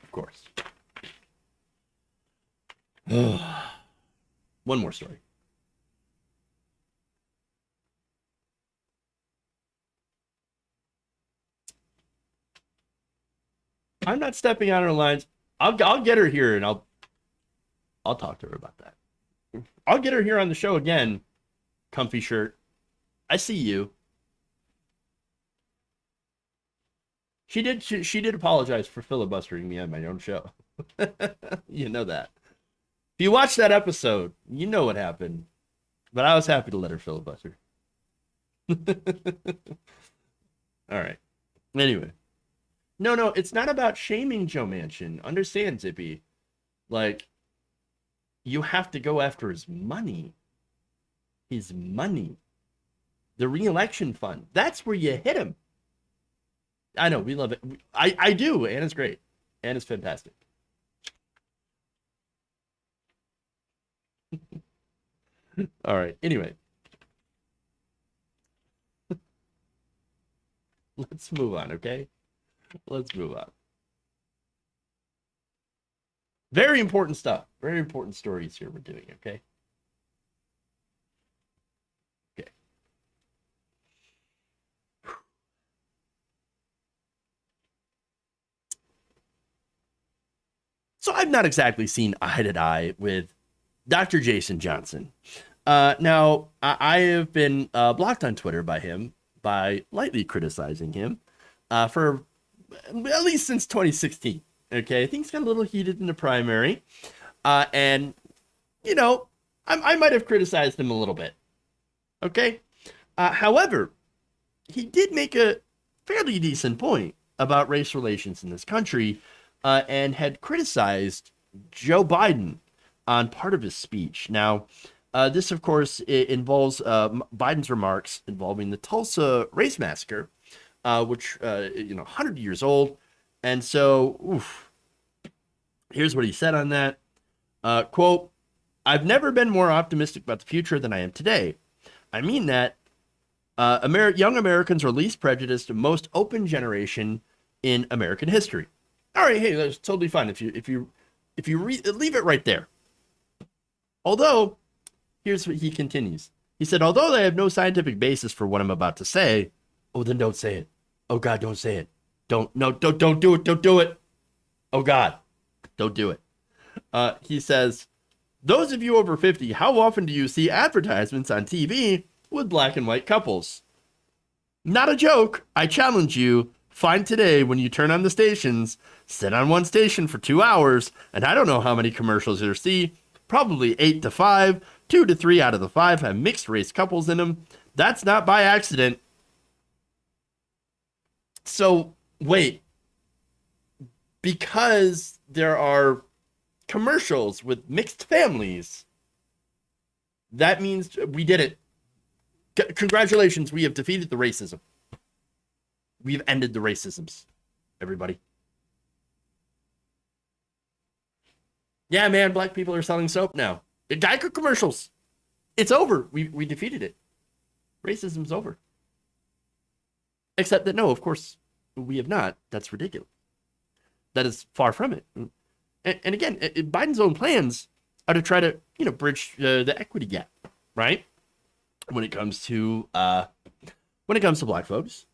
Of course. One more story. I'm not stepping out on the lines. I'll get her here and I'll talk to her about that. I'll get her here on the show again. Comfy shirt. I see you. She did apologize for filibustering me on my own show. You know that. If you watched that episode, you know what happened. But I was happy to let her filibuster. All right. Anyway. No, it's not about shaming Joe Manchin. Understand, Zippy. Like, you have to go after his money. His money. The re-election fund. That's where you hit him. I know, we love it. I do. Anna's great. Anna's fantastic. All right. Anyway. Let's move on, okay? Let's move on. Very important stuff. Very important stories here we're doing, okay? Okay. So I've not exactly seen eye to eye with Dr. Jason Johnson. Now, I have been blocked on Twitter by him by lightly criticizing him for at least since 2016. Okay, things got a little heated in the primary. And, you know, I might have criticized him a little bit. Okay? However, he did make a fairly decent point about race relations in this country and had criticized Joe Biden on part of his speech. Now, this, of course, involves Biden's remarks involving the Tulsa race massacre, which, 100 years old. And so, here's what he said on that. Quote, "I've never been more optimistic about the future than I am today. I mean that young Americans are least prejudiced and most open generation in American history." All right, hey, that's totally fine if you leave it right there. Although, here's what he continues. He said, "Although I have no scientific basis for what I'm about to say," oh, then don't say it. Oh God, don't say it. Don't do it. Don't do it. Oh God, don't do it. He says, "Those of you over 50, how often do you see advertisements on TV with black and white couples? Not a joke. I challenge you. Find today when you turn on the stations, sit on one station for 2 hours, and I don't know how many commercials you'll see. Probably 8 to 5, 2 to 3 out of the 5 have mixed race couples in them. That's not by accident." So, wait. Because there are commercials with mixed families, that means we did it. Congratulations, we have defeated the racism. We've ended the racisms, everybody. Yeah, man, black people are selling soap now. Geico commercials. It's over. We defeated it. Racism's over. Except that, no, of course, we have not. That's ridiculous. That is far from it. And again, Biden's own plans are to try to, bridge the equity gap, right? When it comes to black folks.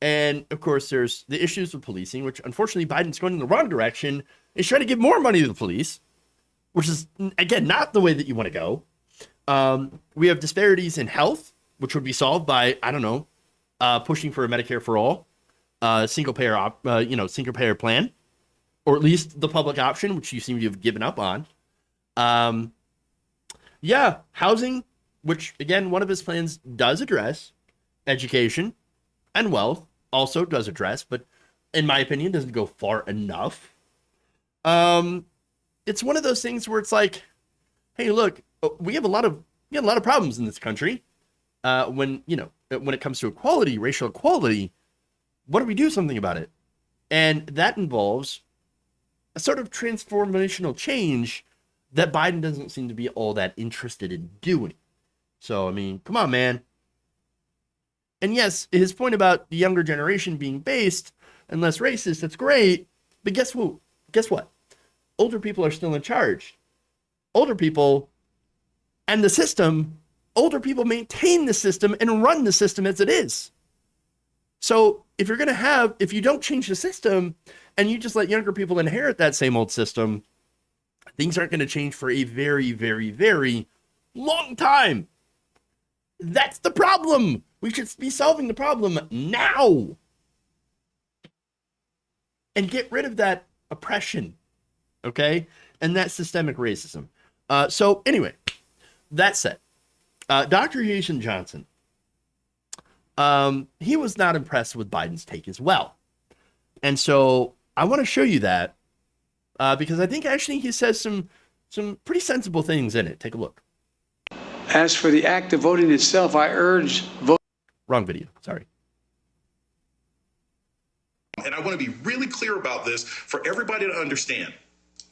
And of course, there's the issues with policing, which unfortunately Biden's going in the wrong direction. He's trying to give more money to the police, which is, again, not the way that you want to go. We have disparities in health, which would be solved by, pushing for a Medicare for all, single payer plan, or at least the public option, which you seem to have given up on. Housing, which again, one of his plans does address. Education and wealth also does address, but in my opinion, doesn't go far enough. It's one of those things where it's like, hey, look, we have a lot of problems in this country. When it comes to equality, racial equality, what do we do something about it? And that involves a sort of transformational change that Biden doesn't seem to be all that interested in doing. So, I mean, come on, man. And yes, his point about the younger generation being based and less racist, that's great. But guess what? Older people are still in charge. Older people and the system, older people maintain the system and run the system as it is. So if you don't change the system and you just let younger people inherit that same old system, things aren't going to change for a very, very, very long time. That's the problem. We should be solving the problem now and get rid of that oppression, okay? And that systemic racism. So anyway, that said, Dr. Jason Johnson, he was not impressed with Biden's take as well. And so I want to show you that because I think actually he says some pretty sensible things in it. Take a look. As for the act of voting itself, I urge vote. Wrong video. Sorry. And I want to be really clear about this for everybody to understand.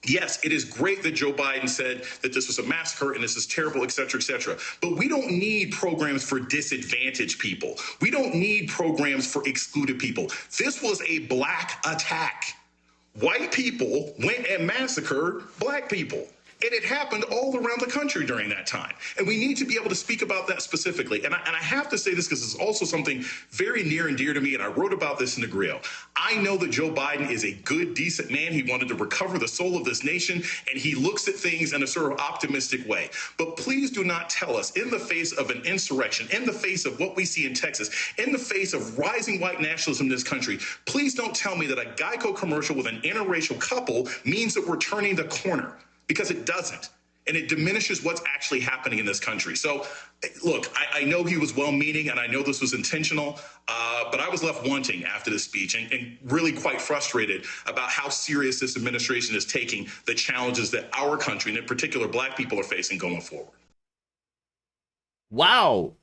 Yes, it is great that Joe Biden said that this was a massacre and this is terrible, et cetera, et cetera. But we don't need programs for disadvantaged people. We don't need programs for excluded people. This was a black attack. White people went and massacred black people. And it happened all around the country during that time. And we need to be able to speak about that specifically. And I have to say this because it's also something very near and dear to me. And I wrote about this in the Grill. I know that Joe Biden is a good, decent man. He wanted to recover the soul of this nation. And he looks at things in a sort of optimistic way. But please do not tell us in the face of an insurrection, in the face of what we see in Texas, in the face of rising white nationalism in this country, please don't tell me that a Geico commercial with an interracial couple means that we're turning the corner. Because it doesn't. And it diminishes what's actually happening in this country. So, look, I know he was well-meaning and I know this was intentional, but I was left wanting after this speech and really quite frustrated about how serious this administration is taking the challenges that our country, and in particular black people, are facing going forward. Wow.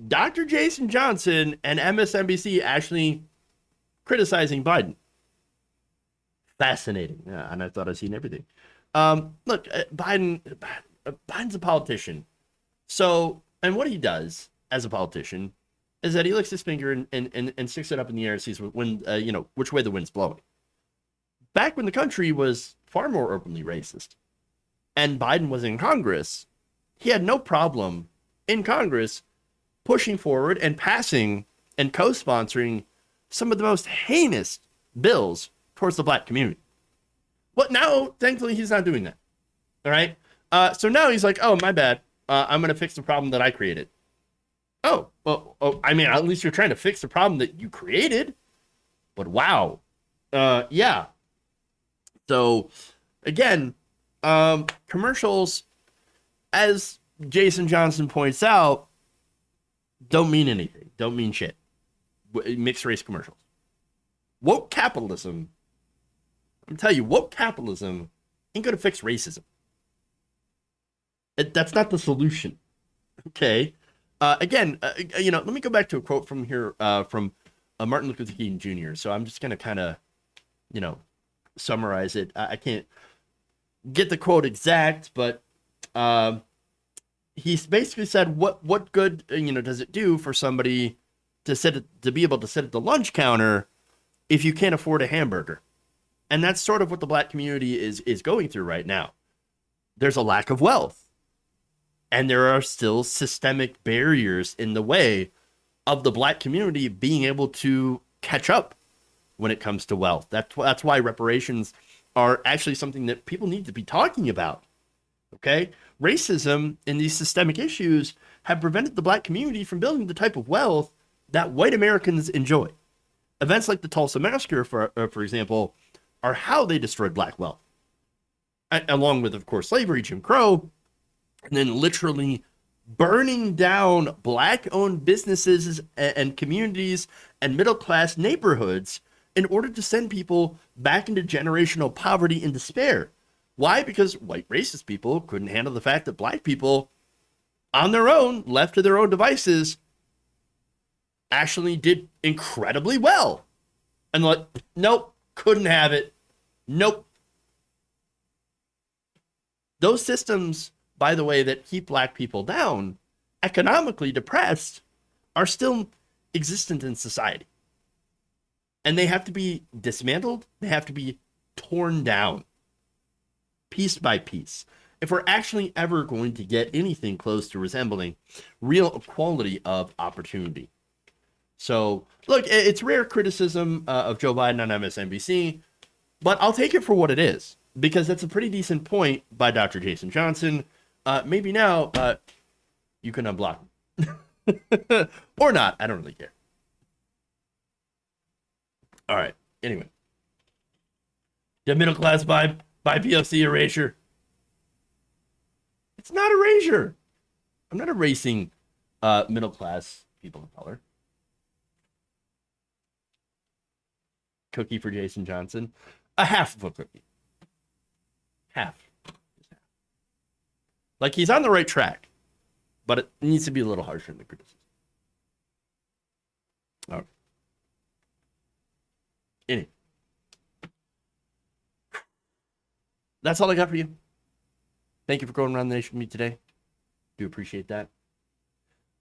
Dr. Jason Johnson and MSNBC actually criticizing Biden. Fascinating. Yeah, and I thought I'd seen everything. Look, Biden's a politician. So, and what he does as a politician is that he licks his finger and sticks it up in the air and sees when, which way the wind's blowing. Back when the country was far more openly racist and Biden was in Congress, he had no problem in Congress pushing forward and passing and co-sponsoring some of the most heinous bills towards the black community. But now, thankfully, he's not doing that. All right. So now he's like, oh, my bad. I'm going to fix the problem that I created. Oh, well, I mean, at least you're trying to fix the problem that you created. But wow. Yeah. So, again, commercials, as Jason Johnson points out, don't mean anything. Don't mean shit. Mixed race commercials. Woke capitalism. I'm telling you, woke capitalism ain't going to fix racism. That's not the solution. Okay. Again, let me go back to a quote from here from Martin Luther King Jr. So I'm just going to kind of, summarize it. I can't get the quote exact, but he basically said, what good, does it do for somebody to be able to sit at the lunch counter if you can't afford a hamburger? And that's sort of what the black community is going through right now. There's a lack of wealth. And there are still systemic barriers in the way of the black community being able to catch up when it comes to wealth. That's why reparations are actually something that people need to be talking about. Okay? Racism and these systemic issues have prevented the black community from building the type of wealth that white Americans enjoy. Events like the Tulsa massacre, for example, are how they destroyed black wealth, along with, of course, slavery, Jim Crow, and then literally burning down black-owned businesses and communities and middle-class neighborhoods in order to send people back into generational poverty and despair. Why? Because white racist people couldn't handle the fact that black people, on their own, left to their own devices, actually did incredibly well. And like, nope, couldn't have it. Nope. Those systems, by the way, that keep black people down, economically depressed, are still existent in society. And they have to be dismantled. They have to be torn down, piece by piece, if we're actually ever going to get anything close to resembling real equality of opportunity. So, look, it's rare criticism of Joe Biden on MSNBC, but I'll take it for what it is, because that's a pretty decent point by Dr. Jason Johnson. Maybe now you can unblock him. Or not. I don't really care. All right. Anyway. The middle class by POC erasure. It's not erasure. I'm not erasing middle class people of color. cookie for Jason Johnson. A half of a cookie. Half. Like, he's on the right track, but it needs to be a little harsher in the criticism. All right. Anyway. That's all I got for you. Thank you for going around the nation with me today. Do appreciate that.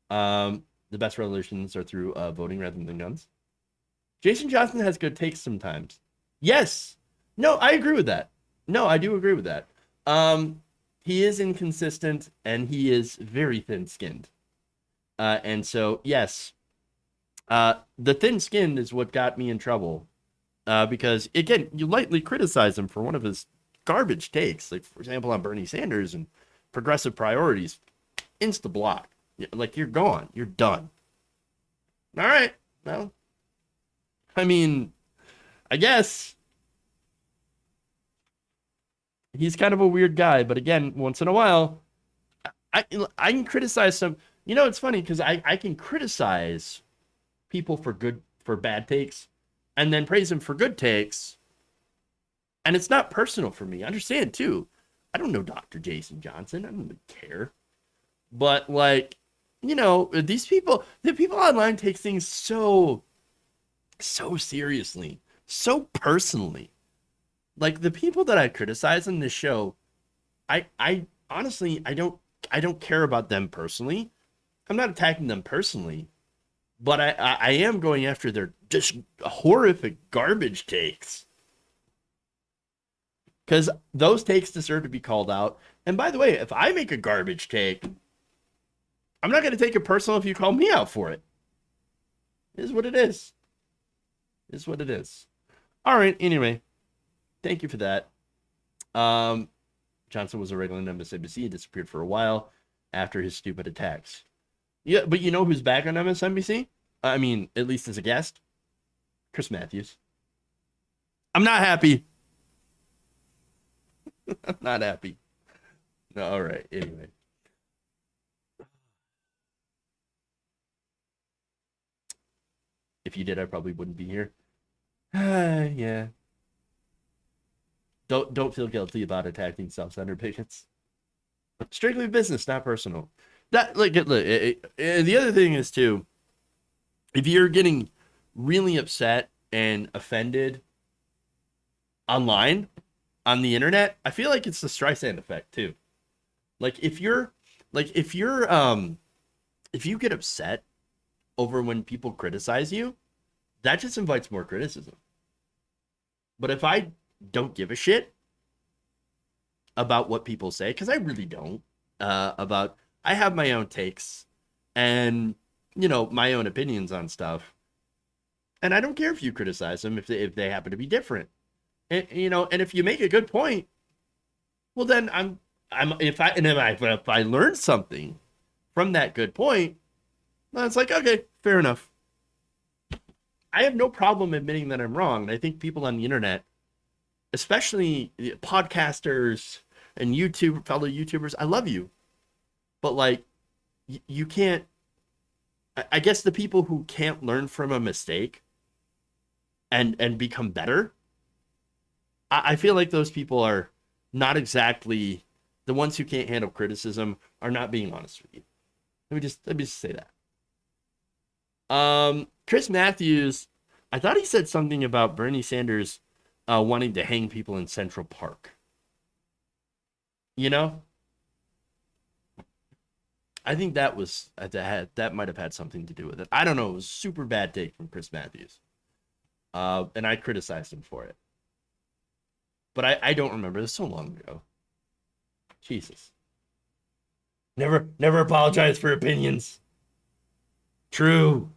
The best resolutions are through voting rather than guns. Jason Johnson has good takes sometimes. Yes. No, I agree with that. No, I do agree with that. He is inconsistent and he is very thin-skinned. And so, yes, the thin-skinned is what got me in trouble. Because, again, you lightly criticize him for one of his garbage takes, like, for example, on Bernie Sanders and progressive priorities. Insta-block. Like, you're gone. You're done. All right. Well, I mean, I guess he's kind of a weird guy, but again, once in a while, I can criticize some. You know, it's funny because I can criticize people for bad takes, and then praise them for good takes, and it's not personal for me. I understand too. I don't know Dr. Jason Johnson. I don't even care, but like, you know, the people online take things so seriously, so personally. Like, the people that I criticize in this show, I honestly, I don't care about them personally. I'm not attacking them personally, but I am going after their just horrific garbage takes. Because those takes deserve to be called out. And by the way, if I make a garbage take, I'm not going to take it personal if you call me out for it. It is what it is. It is what it is. All right, anyway. Thank you for that. Johnson was a regular on MSNBC. He disappeared for a while after his stupid attacks. Yeah, but you know who's back on MSNBC? I mean, at least as a guest? Chris Matthews. I'm not happy. I'm not happy. No, all right, anyway. If you did, I probably wouldn't be here. Yeah. Don't feel guilty about attacking self-centered patients. Strictly business, not personal. That the other thing is too, if you're getting really upset and offended online on the internet, I feel like it's the Streisand effect too. Like if you get upset over when people criticize you, that just invites more criticism. But if I don't give a shit about what people say, because I really don't, I have my own takes and, you know, my own opinions on stuff, and I don't care if you criticize them if they happen to be different, and you know, and if you make a good point, well then if I learn something from that good point, well, it's like, okay, fair enough. I have no problem admitting that I'm wrong. And I think people on the internet, especially podcasters and fellow YouTubers, I love you. But like, you can't, I guess the people who can't learn from a mistake and become better, I feel like those people are not exactly, the ones who can't handle criticism are not being honest with you. Let me just say that. Chris Matthews, I thought he said something about Bernie Sanders wanting to hang people in Central Park. You know? I think that might have had something to do with it. I don't know. It was a super bad take from Chris Matthews. And I criticized him for it. But I don't remember. It was so long ago. Jesus. Never apologize for opinions. True.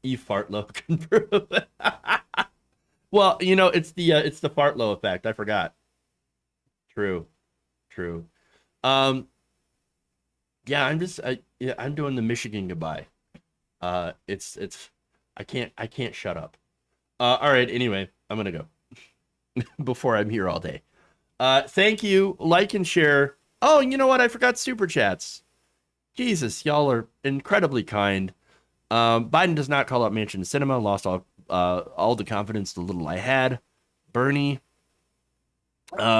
Fartlow can prove it. Well, you know, it's the Fartlow effect. I forgot. True. Yeah, I'm doing the Michigan goodbye. It's I can't shut up. All right, anyway, I'm gonna go before I'm here all day. Thank you. Like and share. Oh, you know what? I forgot super chats. Jesus, y'all are incredibly kind. Biden does not call out Mansion Cinema. Lost all all the confidence, the little I had. Bernie,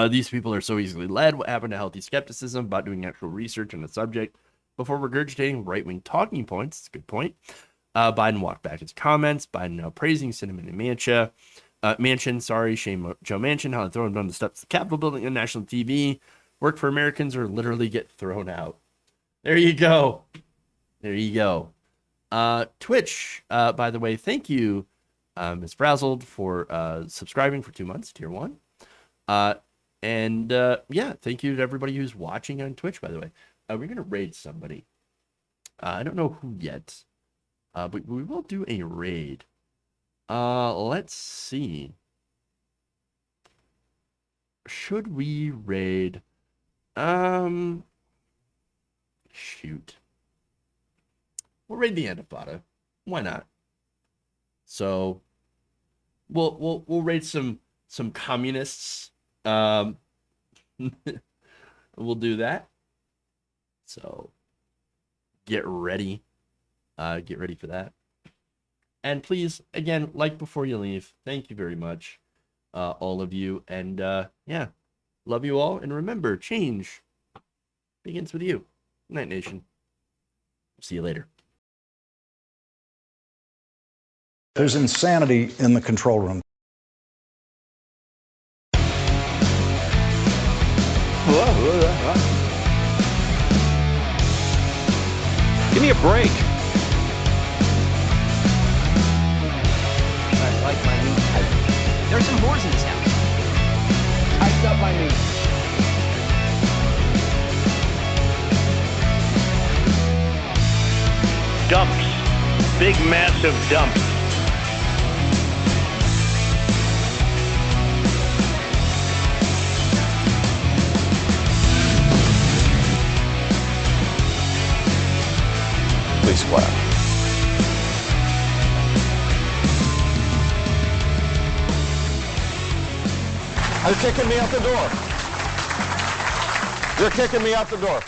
these people are so easily led. What happened to healthy skepticism about doing actual research on the subject before regurgitating right-wing talking points? It's a good point. Biden walked back his comments. Biden now praising Cinnamon and Manchin. Shame Joe Manchin, how they throw him down the steps of the Capitol building on national TV. Work for Americans or literally get thrown out. There you go. There you go. Twitch, by the way, thank you, Ms. Frazzled, for subscribing for 2 months, tier 1. Yeah, thank you to everybody who's watching on Twitch, by the way. We're going to raid somebody. I don't know who yet, but we will do a raid. Let's see. Should we raid? Shoot. We'll raid the Antifada. Why not? So we'll raid some communists. We'll do that. So get ready. Get ready for that. And please, again, like before you leave. Thank you very much, all of you. And yeah, love you all. And remember, change begins with you. Good night, nation. See you later. There's insanity in the control room. Give me a break. I like my new tight. There's some whores in this house. I got my knee. Dumps. Big, massive dumps. Please clap. They're kicking me out the door. They're kicking me out the door.